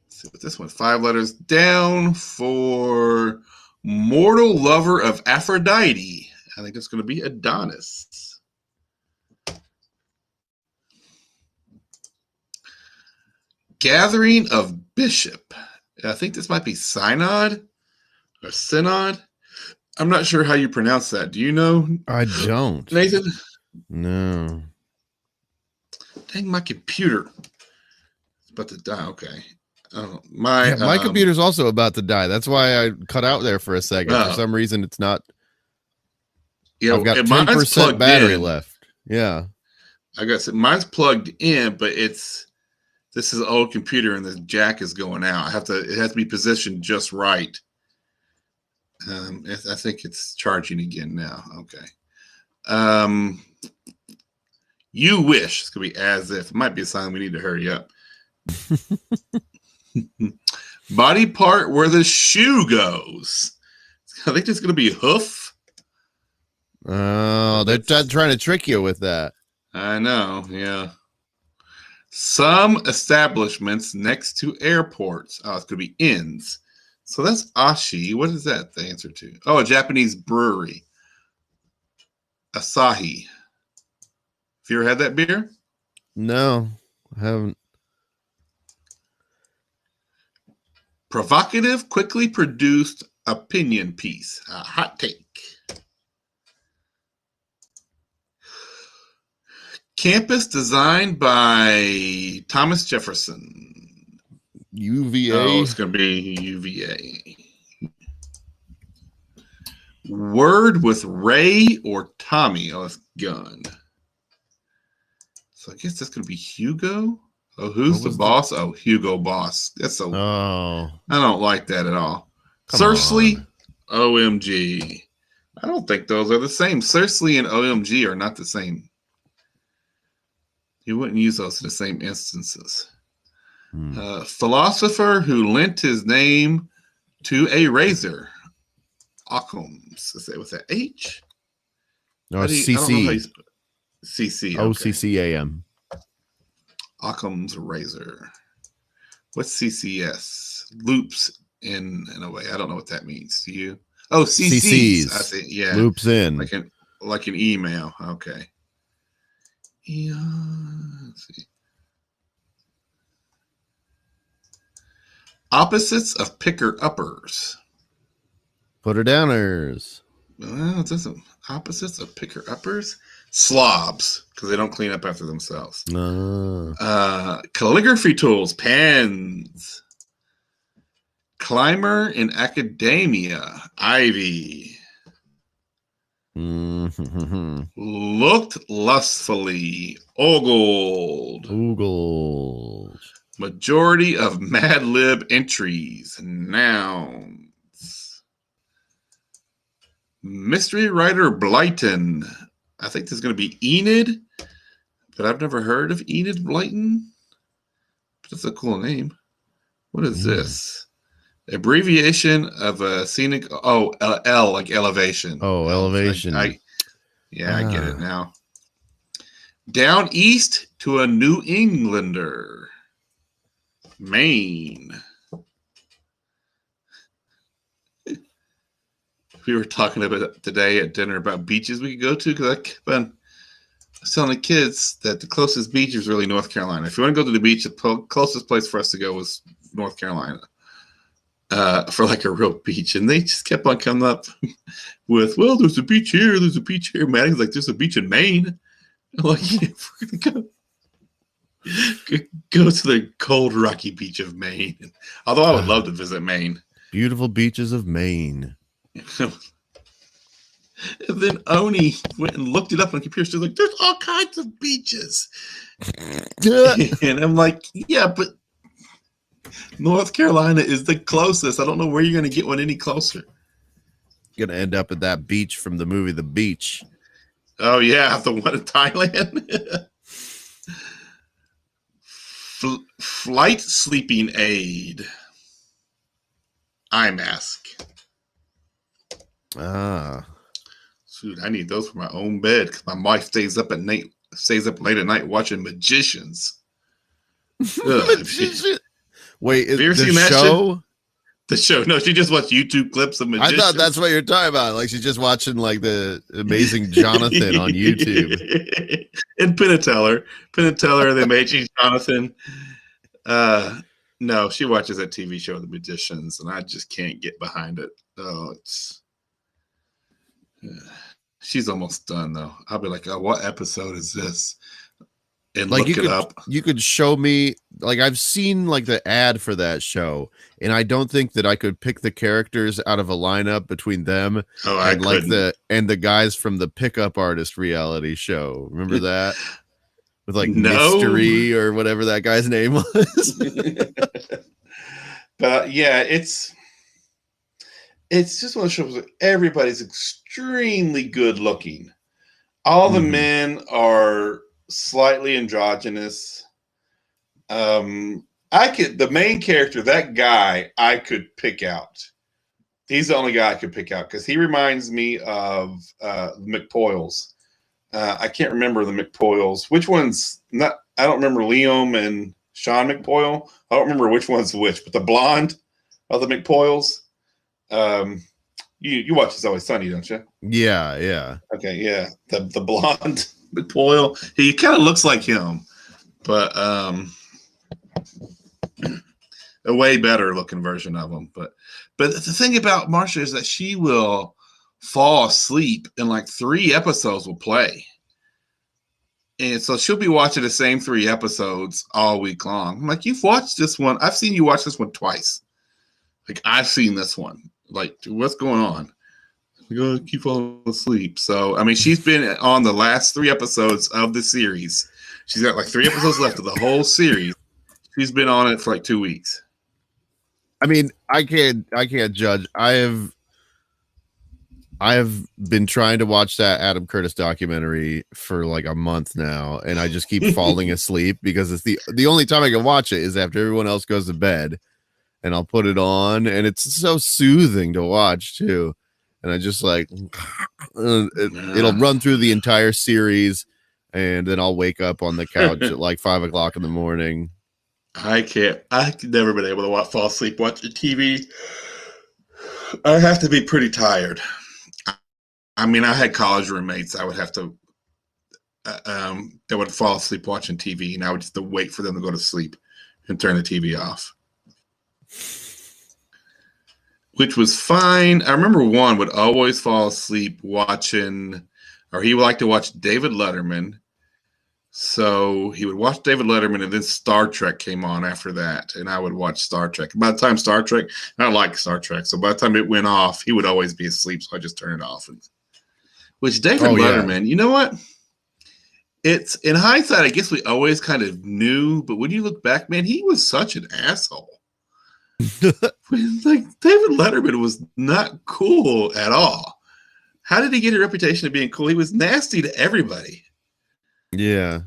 Let's see what this one. 5 letters down for mortal lover of Aphrodite. I think it's going to be Adonis. Gathering of bishop. I think this might be synod or synod. I'm not sure how you pronounce that. Do you know? I don't. Nathan? No. Dang, my computer. It's about to die. Okay. My computer's also about to die. That's why I cut out there for a second. For some reason, it's not. Yeah, I've got 10% battery left. Yeah. I got mine's plugged in, but this is an old computer and the jack is going out. It has to be positioned just right. I think it's charging again now. Okay. You wish. It's going to be as if. It might be a sign we need to hurry up. Body part where the shoe goes. I think it's going to be hoof. Oh, they're trying to trick you with that. I know. Yeah. Some establishments next to airports. Oh, it's going to be inns. So that's Ashi. What is that the answer to? Oh, a Japanese brewery. Asahi. Have you ever had that beer? No, I haven't. Provocative, quickly produced opinion piece. A hot take. Campus designed by Thomas Jefferson. UVA. Oh, it's gonna be UVA. Word with Ray or Tommy. Oh, it's Gun. So I guess that's gonna be Hugo. Oh, who's the boss? Oh, Hugo Boss. That's so. Oh, I don't like that at all. Come Cersei, on. OMG. I don't think those are the same. Cersei and OMG are not the same. You wouldn't use those in the same instances. Philosopher who lent his name to a razor. Occam's. Is that with an H? No, CC. CC. OCCAM. Occam's razor. What's CCS? Loops in a way. I don't know what that means. Do you? Oh, CCs. I see. Yeah. Loops in. Like an email. Okay. Yeah. Let's see. Opposites of picker-uppers. Putter-downers. Well, it doesn't. Opposites of picker-uppers? Slobs, because they don't clean up after themselves. Calligraphy tools, pens. Climber in academia, Ivy. Looked lustfully, ogled. Majority of Mad Lib entries, nouns. Mystery writer Blyton. I think there's going to be Enid, but I've never heard of Enid Blyton. That's a cool name. What is this? Abbreviation of a scenic. Oh, L like elevation. Oh, elevation. I get it now. Down east to a New Englander. Maine. We were talking about today at dinner about beaches we could go to, because I was telling the kids that the closest beach is really North Carolina. If you want to go to the beach, the closest place for us to go was North Carolina for like a real beach. And they just kept on coming up with, well, there's a beach here, there's a beach here. Maddie's like, there's a beach in Maine. I'm like, yeah, we're going to go to the cold, rocky beach of Maine. Although I would love to visit Maine. Beautiful beaches of Maine. And then Oni went and looked it up on the computer. She's like, there's all kinds of beaches. And I'm like, yeah, but North Carolina is the closest. I don't know where you're going to get one any closer. You're going to end up at that beach from the movie The Beach. Oh, yeah, the one in Thailand. Flight sleeping aid. Eye mask. Dude, I need those for my own bed because my wife stays up late at night watching Magicians. Wait, have you ever seen that show? The show? No, she just watched YouTube clips of Magicians. I thought that's what you're talking about. Like she's just watching like the Amazing Jonathan on YouTube. And Penn and Teller, the Amazing Jonathan. No, she watches that TV show, The Magicians, and I just can't get behind it. Oh, she's almost done though. I'll be like, oh, what episode is this? And like look it up. You could show me, like I've seen like the ad for that show, and I don't think that I could pick the characters out of a lineup between them and like the guys from the Pickup Artist reality show. Remember that? With like Mystery or whatever that guy's name was. But yeah, it's just one of the shows where everybody's extremely good looking. All the men are slightly androgynous. The main character, that guy, I could pick out. He's the only guy I could pick out because he reminds me of McPoyles. I can't remember the McPoyles. Which one's not? I don't remember Liam and Sean McPoyle. I don't remember which one's which, but the blonde of the McPoyles. You watch It's Always Sunny, don't you? Yeah. Okay, yeah. The blonde McPoyle. He kind of looks like him, but a way better looking version of him. But the thing about Marsha is that she will fall asleep and like 3 episodes will play. And so she'll be watching the same 3 episodes all week long. I'm like, you've watched this one. I've seen you watch this one twice. Like, I've seen this one. Like, what's going on? You're going to keep falling asleep. So, I mean, she's been on the last 3 episodes of the series. She's got like 3 episodes left of the whole series. She's been on it for like 2 weeks. I mean, I can't judge. I have been trying to watch that Adam Curtis documentary for like a month now, and I just keep falling asleep because it's the only time I can watch it is after everyone else goes to bed, and I'll put it on, and it's so soothing to watch too. And I just like it'll run through the entire series, and then I'll wake up on the couch at like 5 o'clock in the morning. I can't. I've never been able to fall asleep watching TV. I have to be pretty tired. I mean, I had college roommates. I would have to, they would fall asleep watching TV, and I would just have to wait for them to go to sleep and turn the TV off, which was fine. I remember one would always fall asleep watching, or he would like to watch David Letterman. So he would watch David Letterman, and then Star Trek came on after that, and I would watch Star Trek. By the time Star Trek, I like Star Trek, so by the time it went off, he would always be asleep, so I just turn it off. Which David Letterman, you know what? It's in hindsight, I guess we always kind of knew, but when you look back, man, he was such an asshole. Like David Letterman was not cool at all. How did he get a reputation of being cool? He was nasty to everybody. Yeah.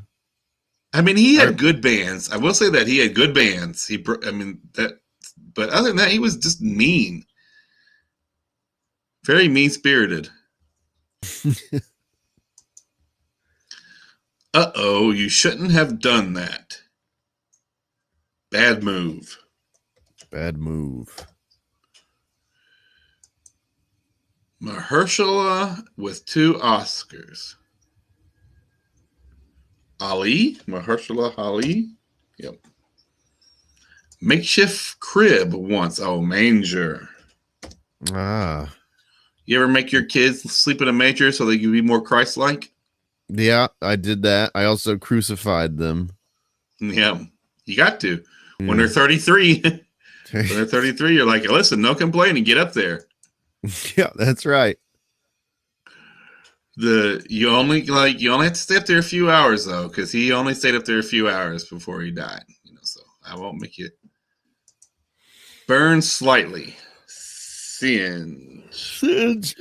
I mean, he had good bands. I will say that he had good bands. But other than that, he was just mean. Very mean-spirited. Uh-oh, you shouldn't have done that. Bad move. Bad move. Mahershala with 2 Oscars. Ali? Mahershala Ali? Yep. Makeshift crib once. Oh, manger. Ah. You ever make your kids sleep in a manger so they can be more Christ-like? Yeah, I did that. I also crucified them. Yeah, you got to. When they're 33, you're like, listen, no complaining, get up there. Yeah, that's right. You only have to stay up there a few hours though, because he only stayed up there a few hours before he died. So I won't make you burn slightly. Singe.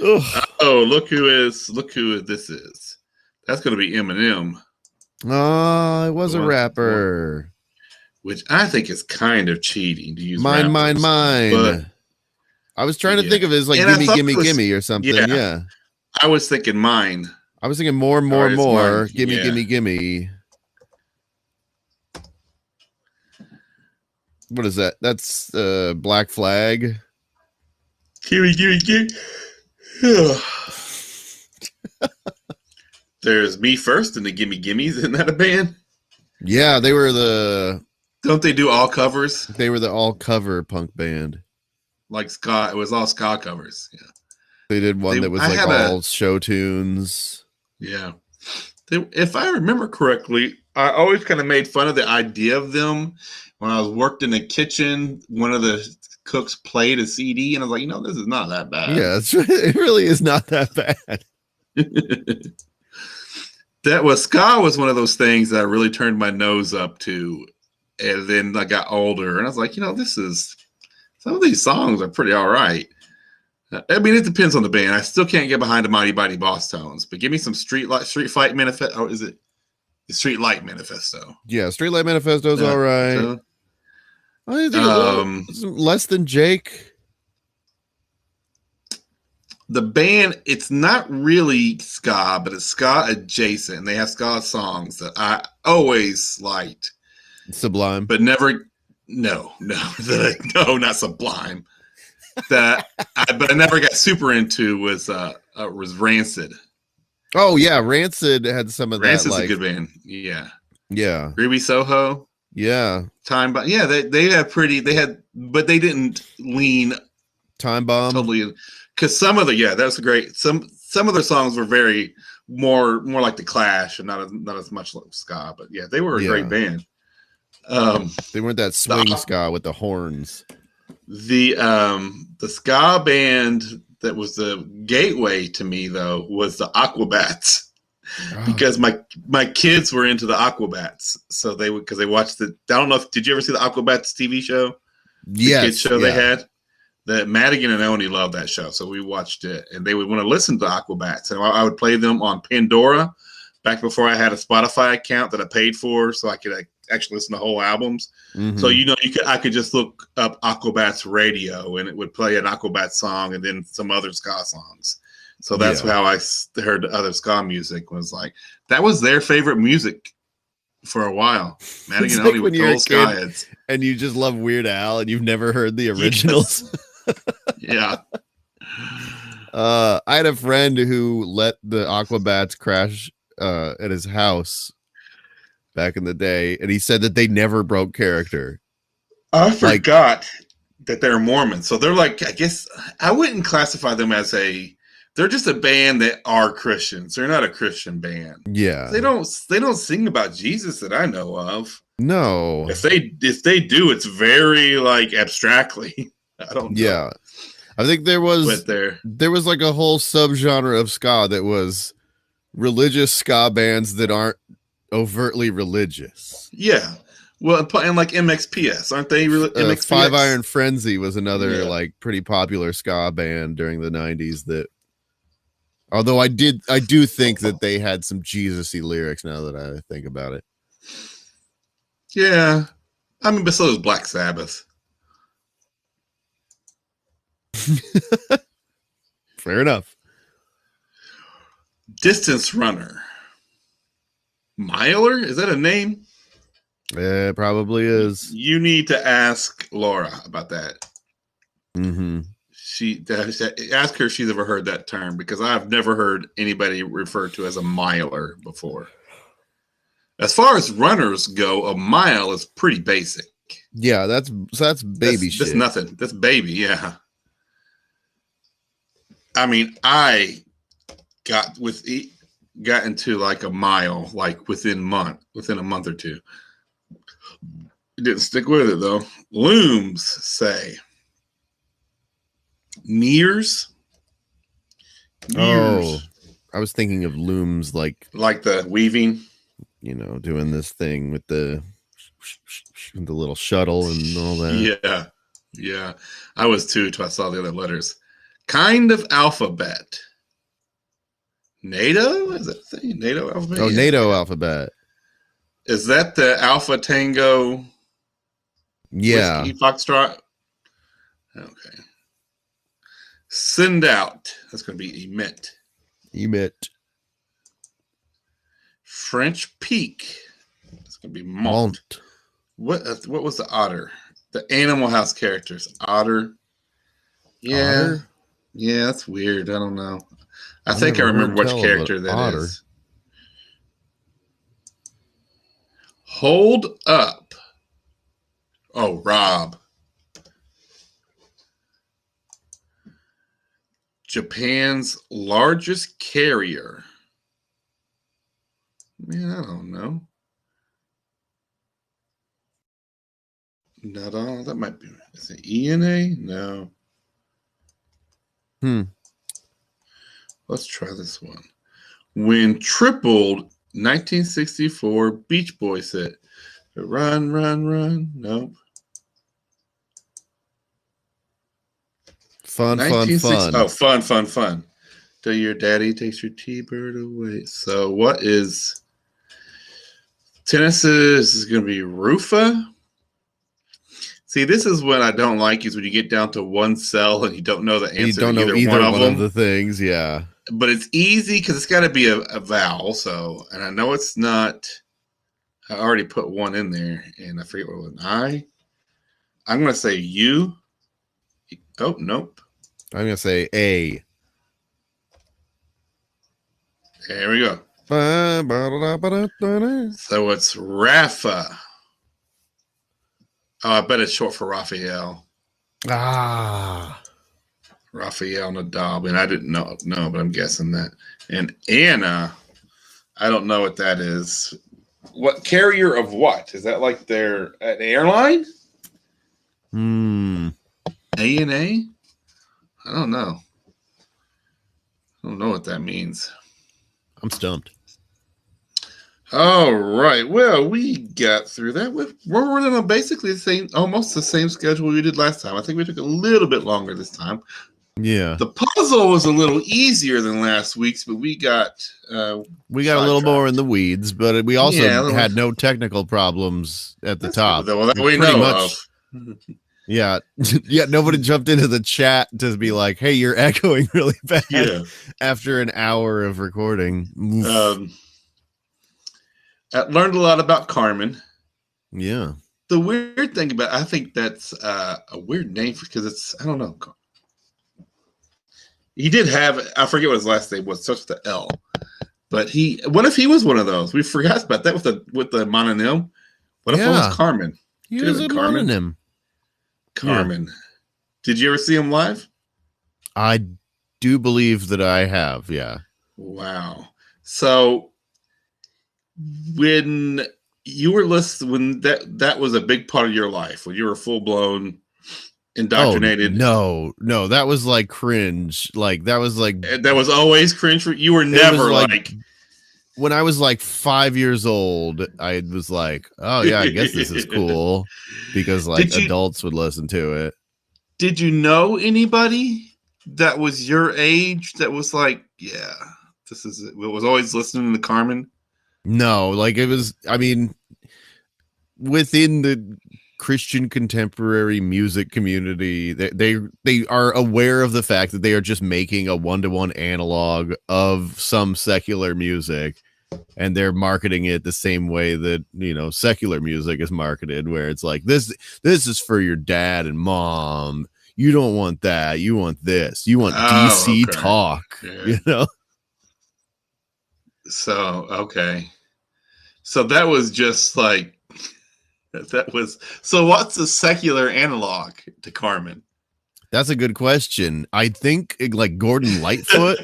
Oh, look who this is. That's gonna be Eminem. Oh, it was a rapper. Which I think is kind of cheating to use. Mine. But I was trying to think of it as like gimme or something. Yeah. I was thinking mine. I was thinking more. Gimme. What is that? That's Black Flag. Gimme. There's Me First and the Gimme Gimmes. Isn't that a band? Yeah, they were Don't they do all covers? They were the all cover punk band. Like ska. It was all ska covers. Yeah. They did one that was like all show tunes. Yeah. If I remember correctly, I always kind of made fun of the idea of them when I was worked in the kitchen. One of the cooks played a CD, and I was like, this is not that bad. Yeah, it really is not that bad. Ska was one of those things that I really turned my nose up to, and then I got older, and I was like, some of these songs are pretty all right. I mean, it depends on the band. I still can't get behind the Mighty Mighty Boss Tones, but give me some Street Fight Manifesto. Oh, is it the Street Light Manifesto? Yeah, Street Light Manifesto's all right. I think Less Than Jake. The band, it's not really ska, but it's ska adjacent. And they have ska songs that I always liked. Sublime, but never. No, not Sublime. But I never got super into was Rancid. Oh yeah, Rancid had some of that. Rancid's a good band. Yeah. Ruby Soho. Yeah. Time Bomb. Yeah, but they didn't lean Time Bomb totally, because some of that's great. Some of their songs were very more like the Clash and not as much like ska. But yeah, they were a great band. They weren't that swing ska with the horns. The ska band that was the gateway to me though was the Aquabats. Because my kids were into the Aquabats, so they would, because they watched the. I don't know if did you ever see the Aquabats TV show? Yes, the kids show they had. That Madigan and Oni loved that show, so we watched it, and they would want to listen to Aquabats, and I would play them on Pandora back before I had a Spotify account that I paid for, so I could actually listen to whole albums. Mm-hmm. So I could just look up Aquabats radio, and it would play an Aquabats song and then some other ska songs. So that's how I heard other ska music. Was like that was their favorite music for a while. Madigan and Oni with the old ska heads. And you just love Weird Al, and you've never heard the originals. Yeah. I had a friend who let the Aquabats crash at his house back in the day, and he said that they never broke character. I forgot that they're Mormons. So they're like, I guess I wouldn't classify them as they're just a band that are Christians. They're not a Christian band. Yeah. They don't sing about Jesus that I know of. No. If they do, it's very like abstractly. I don't know. Yeah. I think there was like a whole subgenre of ska that was religious ska bands that aren't overtly religious. Yeah. Well, and like MXPS, aren't they? MXPS? Five Iron Frenzy was another like pretty popular ska band during the 90s that, although I do think that they had some Jesus-y lyrics now that I think about it. Yeah. I mean, but so does Black Sabbath. Fair enough. Distance Runner. Miler? Is that a name? It probably is. You need to ask Laura about that. Mm-hmm. Ask her if she's ever heard that term, because I've never heard anybody referred to as a miler before. As far as runners go, a mile is pretty basic. Yeah, that's baby shit. That's nothing. That's baby, yeah. I mean, I got into like a mile like within a month or two. Didn't stick with it though. Looms say Nears. Oh, I was thinking of looms like the weaving, doing this thing with the little shuttle and all that. Yeah. I was too until I saw the other letters. Kind of alphabet. NATO? Is that the thing? NATO alphabet? Oh, NATO alphabet. Is that the Alpha Tango? Yeah. Whiskey Foxtrot? Okay. Send out. That's going to be emit. Emit. French peak. That's going to be malt. What was the otter? The Animal House characters. Otter. Yeah. Otter? Yeah, that's weird. I don't know. I think I remember which character that is. Hold up. Oh, Rob. Japan's largest carrier. Man, I don't know. Not all. That might be. Is it ENA? No. Let's try this one. When tripled, 1964 Beach Boys hit. Run, run, run. Nope. Fun. Oh, fun. Till your daddy takes your T-bird away. So what is Tennessee? Is going to be Rufa. See, this is what I don't like, is when you get down to one cell and you don't know the answer. You don't know either one of the things, yeah. But it's easy because it's got to be a vowel. So, and I know it's not. I already put one in there, and I forget what it was. I'm going to say U. Oh, nope. I'm going to say A. There we go. So it's Rafa. Oh, I bet it's short for Raphael. Ah. Rafael Nadal, and I didn't know, but I'm guessing that. And Anna, I don't know what that is. What carrier of what? Is that like their an airline? ANA? I don't know. I don't know what that means. I'm stumped. All right. Well, we got through that. We're running on basically the same, almost the same schedule we did last time. I think we took a little bit longer this time. Yeah. The puzzle was a little easier than last week's, but we got a little more in the weeds, but we also had no technical problems at the top. Well, that we know of. Yeah. Yeah. Nobody jumped into the chat to be like, hey, you're echoing really bad after an hour of recording. I learned a lot about Carmen. Yeah. The weird thing about, I think that's a weird name because it's, I don't know. He did have, I forget what his last name was, starts with the L. But what if he was one of those? We forgot about that with the mononym. What if it was Carmen? He was a mononym. Carmen. Yeah. Did you ever see him live? I do believe that I have, yeah. Wow. So when you were listening, when that was a big part of your life, when you were full blown indoctrinated. Oh, no, that was like cringe. Like that was always cringe for you. Were never like when I was like 5 years old, I was like, oh yeah, I guess this is cool because like adults would listen to it. Did you know anybody that was your age that was like, yeah, this is it? Was always listening to Carmen? No, like it was, I mean, within the Christian contemporary music community, they are aware of the fact that they are just making a 1-to-1 analog of some secular music, and they're marketing it the same way that, you know, secular music is marketed, where it's like this is for your dad and mom. You don't want that. You want this. You want DC talk. Yeah. You know. So so that was just like. So what's the secular analog to Carmen? That's a good question. I think like Gordon Lightfoot.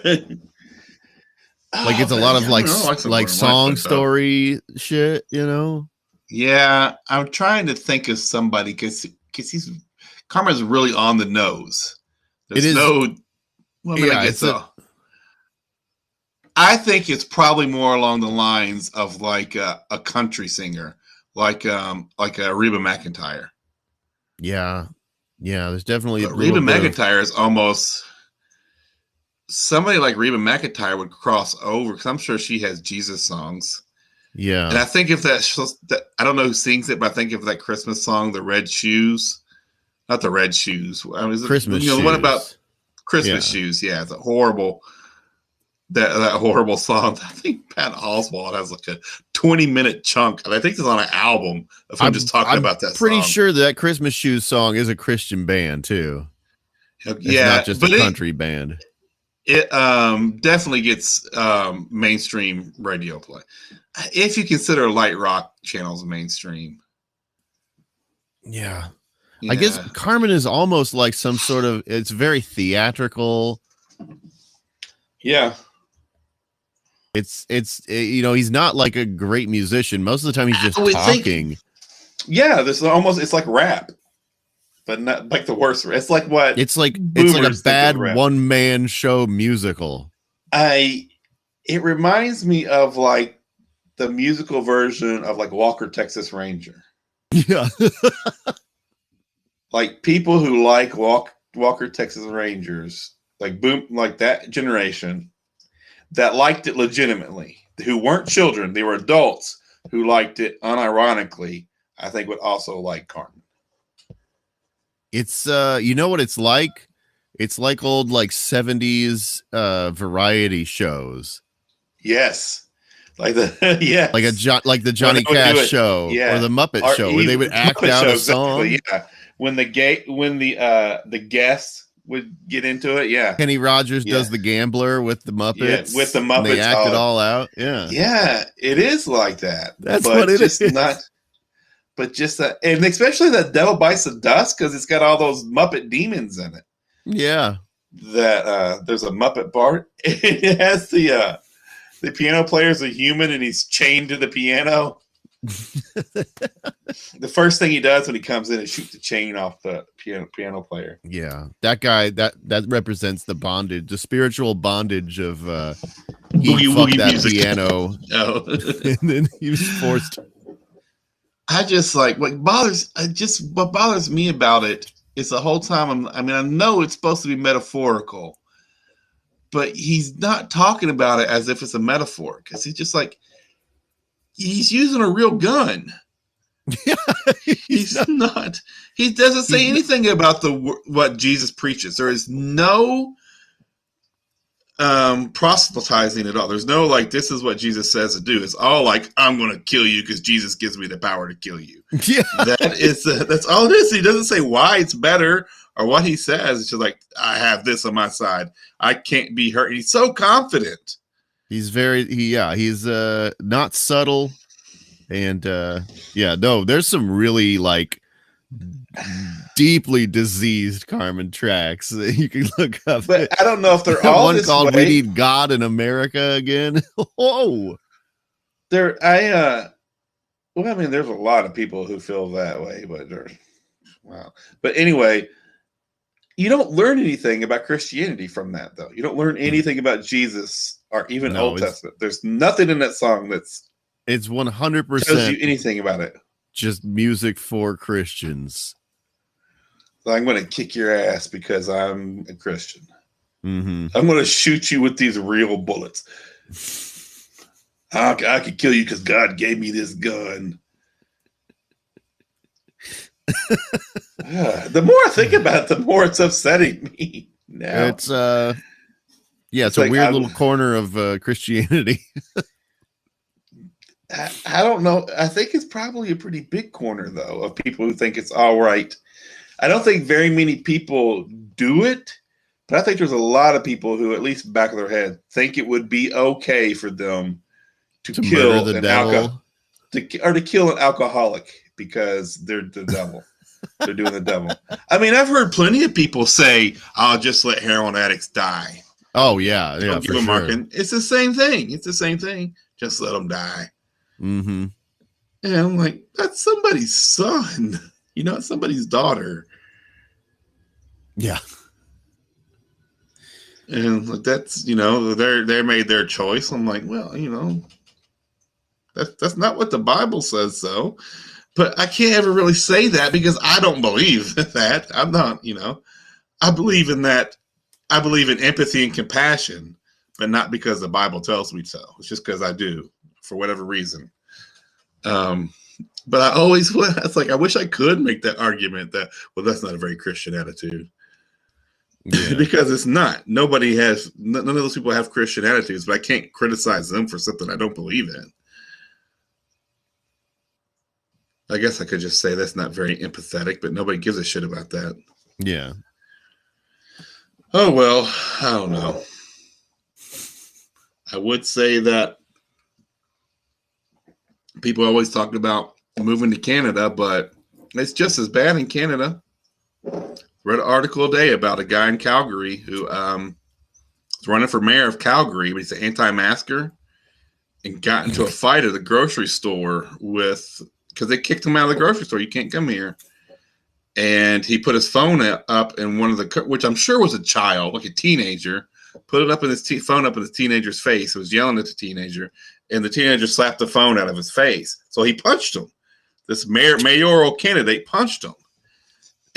Like it's a lot of like song story shit, you know? Yeah, I'm trying to think of somebody because Carmen's really on the nose. I think it's probably more along the lines of like a country singer. Like a Reba McEntire. Yeah. There's definitely Reba McEntire is almost somebody like Reba McEntire would cross over because I'm sure she has Jesus songs. Yeah, and I think if that I don't know who sings it, but I think if that Christmas song, "The Red Shoes," not the Red Shoes, Christmas, the one about Christmas shoes. Yeah, it's a horrible. That horrible song. I think Pat Oswalt has like a 20-minute chunk, and I think it's on an album. If I'm just talking about that, pretty sure that Christmas Shoes song is a Christian band too. It's not just a country band. It definitely gets mainstream radio play, if you consider light rock channels mainstream. Yeah, I guess Carmen is almost like some sort of. It's very theatrical. Yeah. It's you know, he's not like a great musician. Most of the time he's just talking. It's like rap, but not like the worst. It's like it's like a bad one-man show musical. It reminds me of like the musical version of like Walker Texas Ranger. Yeah. Like people who like Walker Texas Rangers, like that generation that liked it legitimately, who weren't children, they were adults who liked it unironically, I think would also like Carmen. It's you know what it's like? It's like old like 70s variety shows. Yes. Like the like the Johnny Cash show or the Muppet show where they would act out a song. Exactly, yeah. When the guests would get into it, yeah. Kenny Rogers does the Gambler with the Muppets. Yeah, with the Muppets, they act it all out. Yeah, yeah, it is like that. That's what it is. And especially that Devil Bites the Dust because it's got all those Muppet demons in it. Yeah, that there's a Muppet Bart. It has the piano player is a human and he's chained to the piano. The first thing he does when he comes in is shoot the chain off the piano player. Yeah, that guy that represents the bondage, the spiritual bondage of he fucked that music. Piano, and then he was forced. I just like what bothers me about it is the whole time. I know it's supposed to be metaphorical, but he's not talking about it as if it's a metaphor because he's just like he's using a real gun. Yeah, he's not. He doesn't say anything about what Jesus preaches. There is no proselytizing at all. There's no like this is what Jesus says to do. It's all like I'm going to kill you because Jesus gives me the power to kill you. Yeah, that's all it is. He doesn't say why it's better or what he says. It's just like I have this on my side. I can't be hurt. He's so confident. He's he's not subtle. And there's some really like deeply diseased Carmen tracks that you can look up. But I don't know if they're all one this called way. "We Need God in America Again." Oh, there's a lot of people who feel that way, but wow. But anyway, you don't learn anything about Christianity from that, though. You don't learn anything about Jesus or even Old Testament. There's nothing in that song it's 100% tells you anything about it. Just music for Christians. So I'm going to kick your ass because I'm a Christian. Mm-hmm. I'm going to shoot you with these real bullets. I could kill you because God gave me this gun. The more I think about it, the more it's upsetting me. Now it's a weird little corner of Christianity. I don't know. I think it's probably a pretty big corner, though, of people who think it's all right. I don't think very many people do it, but I think there's a lot of people who, at least back of their head, think it would be okay for them to kill the devil, to kill an alcoholic because they're the devil. They're doing the devil. I mean, I've heard plenty of people say, "I'll just let heroin addicts die." Oh yeah, Don't give them marking. It's the same thing. It's the same thing. Just let them die. Mm-hmm. And I'm like, that's somebody's son, somebody's daughter. Yeah. And like that's they made their choice. I'm like, well, that's not what the Bible says, so. But I can't ever really say that because I don't believe that. I'm not, I believe in that. I believe in empathy and compassion, but not because the Bible tells me so. It's just because I do. For whatever reason. But I always it's like I wish I could make that argument that that's not a very Christian attitude. Yeah. Because it's not. None of those people have Christian attitudes, but I can't criticize them for something I don't believe in. I guess I could just say that's not very empathetic, but nobody gives a shit about that. Yeah. Oh well, I don't know. I would say that people always talk about moving to Canada, but it's just as bad in Canada. Read an article today about a guy in Calgary who is running for mayor of Calgary, but he's an anti-masker and got into a fight at the grocery store because they kicked him out of the grocery store. You can't come here. And he put his phone up in one of the, which I'm sure was a child, like a teenager, put it up in his phone up in his teenager's face. He was yelling at the teenager. And the teenager slapped the phone out of his face. So he punched him. This mayoral candidate punched him.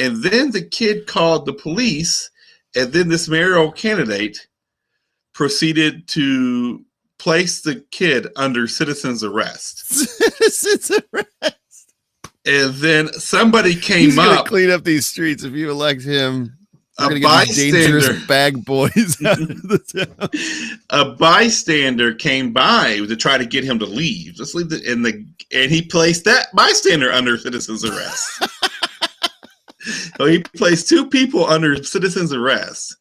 And then the kid called the police. And then this mayoral candidate proceeded to place the kid under citizen's arrest. Citizen's arrest. And then somebody came He's gonna up. Clean up these streets if you elect him. A bystander, bag boys out of the town. A bystander came by to try to get him to leave. Just leave and he placed that bystander under citizen's arrest. So he placed two people under citizen's arrest,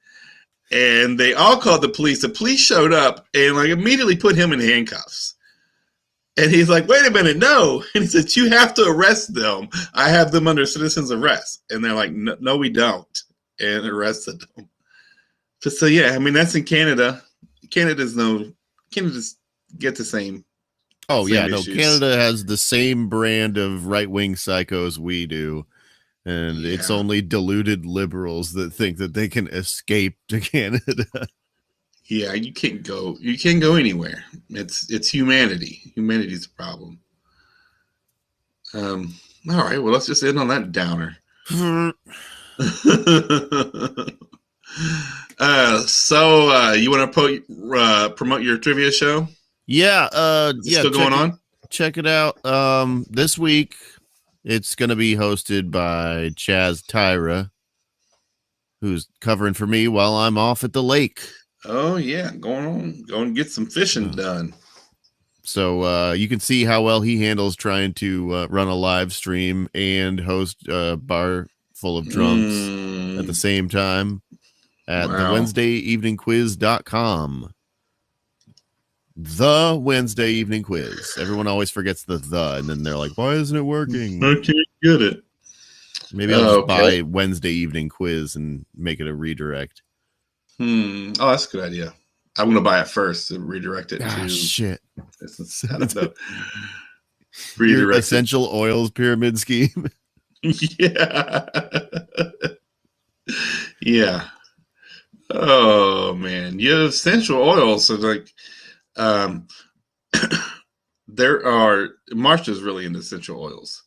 and they all called the police. The police showed up and immediately put him in handcuffs. And he's like, "Wait a minute, no!" And he said, "You have to arrest them. I have them under citizen's arrest." And they're like, "No, we don't." And arrested him. So yeah, I mean that's in Canada. Canada's get the same. Oh same yeah, no. issues. Canada has the same brand of right-wing psychos we do, and it's Yeah. only deluded liberals that think that they can escape to Canada. Yeah, you can't go anywhere. It's humanity. Humanity's the problem. All right, well let's just end on that downer. So you want to promote your trivia show? Yeah, Still going on? Check it out. This week it's going to be hosted by Chaz Tyra, who's covering for me while I'm off at the lake. Oh yeah, go and get some fishing done. So you can see how well he handles trying to run a live stream and host a bar full of drunks at the same time at the WednesdayEveningQuiz.com. The Wednesday Evening Quiz. Everyone always forgets the, and then they're like, why isn't it working? I can't get it. Maybe I'll just buy Wednesday Evening Quiz and make it a redirect. Oh, that's a good idea. I'm going to buy it first and redirect it to... shit. I don't know. Your essential oils pyramid scheme. Yeah. Yeah. Oh, man. You have essential oils. So, like, there are... Marsha's really into essential oils.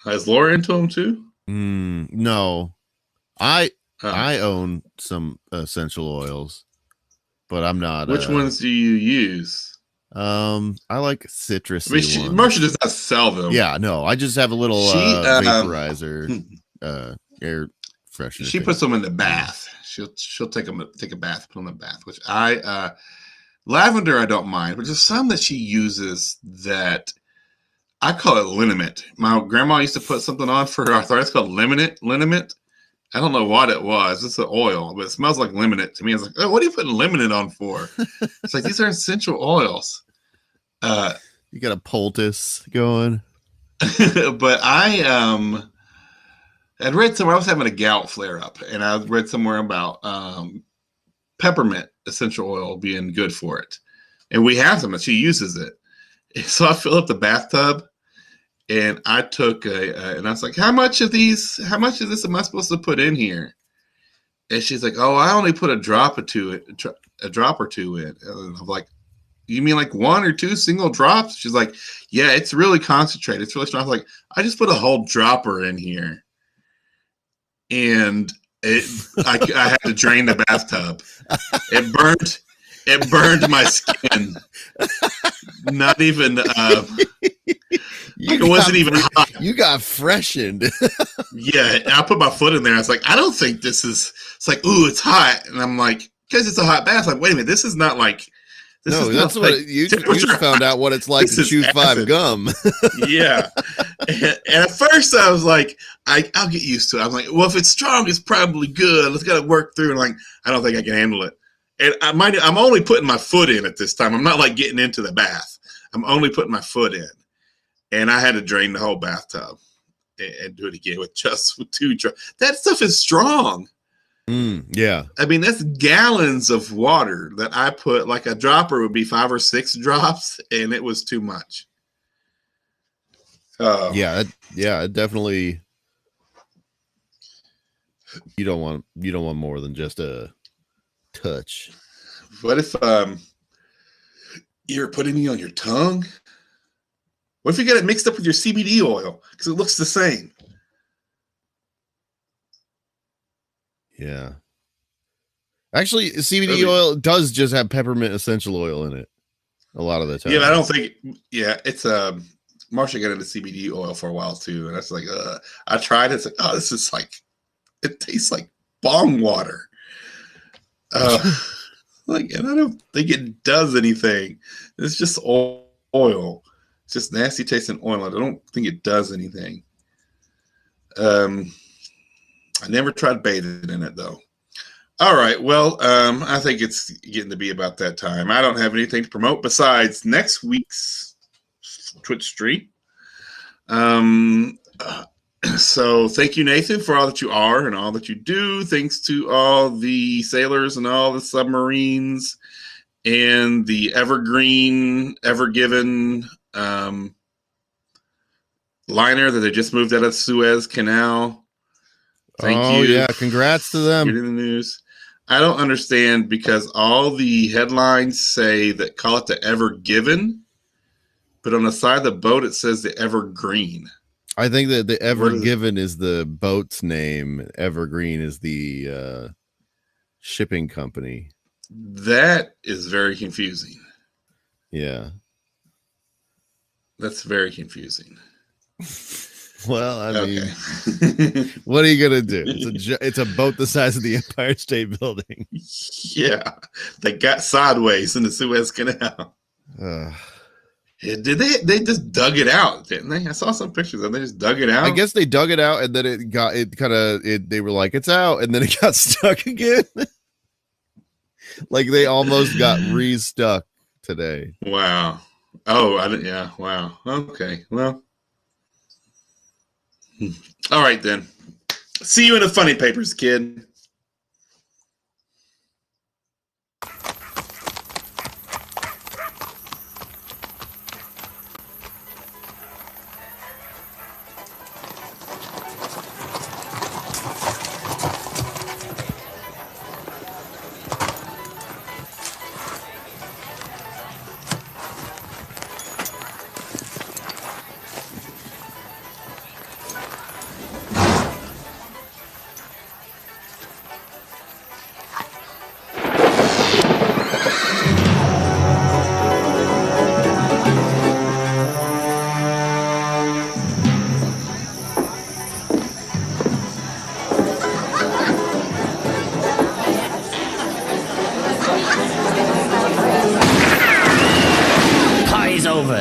Is Laura into them, too? No. I own some essential oils, but I'm not. Which ones do you use? I like citrusy ones. Marsha does not sell them. Yeah, no. I just have a little vaporizer, air freshener. She puts them in the bath. She'll take a bath, put them in the bath. Which lavender I don't mind, but there's some that she uses that I call it liniment. My grandma used to put something on for her arthritis called liniment. I don't know what it was. It's an oil, but it smells like liniment to me. I was like, oh, what are you putting liniment on for? It's like, these are essential oils. You got a poultice going. But I'd read somewhere, I was having a gout flare up, and I read somewhere about peppermint essential oil being good for it. And we have some, and she uses it. And so I filled up the bathtub, and I took and I was like, how much of this am I supposed to put in here? And she's like, oh, I only put a drop or two in. And I'm like, you mean like 1 or 2 single drops? She's like, yeah, it's really concentrated. It's really strong. I was like, I just put a whole dropper in here. And I had to drain the bathtub. It burned my skin. Not even it wasn't even hot. You got freshened. Yeah, and I put my foot in there. I was like, I don't think this is. It's like, ooh, it's hot, and I'm like, because it's a hot bath. I'm like, wait a minute, this is not like. That's what you just found out what it's like to chew 5 gum. Yeah, and at first I was like, I'll get used to it. I'm like, well, if it's strong, it's probably good. Let's gotta work through. And like, I don't think I can handle it. And I'm only putting my foot in at this time. I'm not like getting into the bath. I'm only putting my foot in. And I had to drain the whole bathtub and do it again with 2 drops. That stuff is strong. Yeah. I mean, that's gallons of water that I put. Like a dropper would be 5 or 6 drops, and it was too much. Yeah, definitely. You don't want more than just a touch. What if you're putting it on your tongue? What if you get it mixed up with your CBD oil because it looks the same? Yeah. Actually, CBD oil does just have peppermint essential oil in it a lot of the time. Yeah, I don't think. Yeah, it's Marsha got into CBD oil for a while too, and that's like, I tried it. It's like, oh, this is like, it tastes like bong water. Like, and I don't think it does anything. It's just oil. It's just nasty tasting oil. I don't think it does anything. I never tried bathing in it though. All right. Well, I think it's getting to be about that time. I don't have anything to promote besides next week's Twitch stream. So thank you, Nathan, for all that you are and all that you do. Thanks to all the sailors and all the submarines and the Evergreen, Ever Given liner that they just moved out of Suez Canal. Thank you. Oh, yeah. Congrats to them. Getting the news. I don't understand because all the headlines say that call it the Ever Given, but on the side of the boat it says the Evergreen. I think that the Ever Given is the boat's name. Evergreen is the shipping company. That is very confusing. Yeah. That's very confusing. Well, I mean, what are you gonna do? It's a boat the size of the Empire State Building. Yeah, they got sideways in the Suez Canal. Did they just dug it out, didn't they? I saw some pictures and they just dug it out. I guess they dug it out and then they were like, it's out, and then it got stuck again. Like they almost got re-stuck today. Wow. Oh, I didn't. Yeah. Wow. Okay. Well. All right then. See you in the funny papers, kid.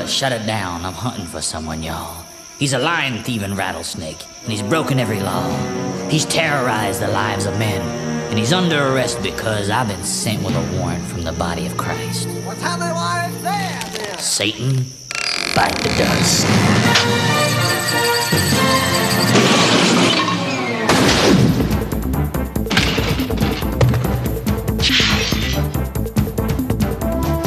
Shut it down. I'm hunting for someone, y'all. He's a lion thieving rattlesnake, and he's broken every law. He's terrorized the lives of men, and he's under arrest because I've been sent with a warrant from the body of Christ. Well, tell me why it's there, then. Satan, bite the dust.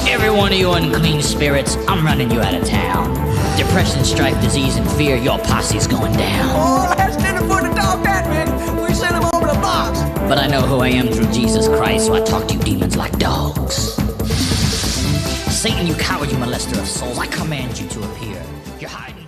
Every one of you unclean spirits, I'm running you out of town. Depression, strife, disease, and fear, your posse's going down. Oh, that's dinner for the dog, that man. We sent him over the box. But I know who I am through Jesus Christ, so I talk to you demons like dogs. Satan, you coward, you molester of souls, I command you to appear. You're hiding.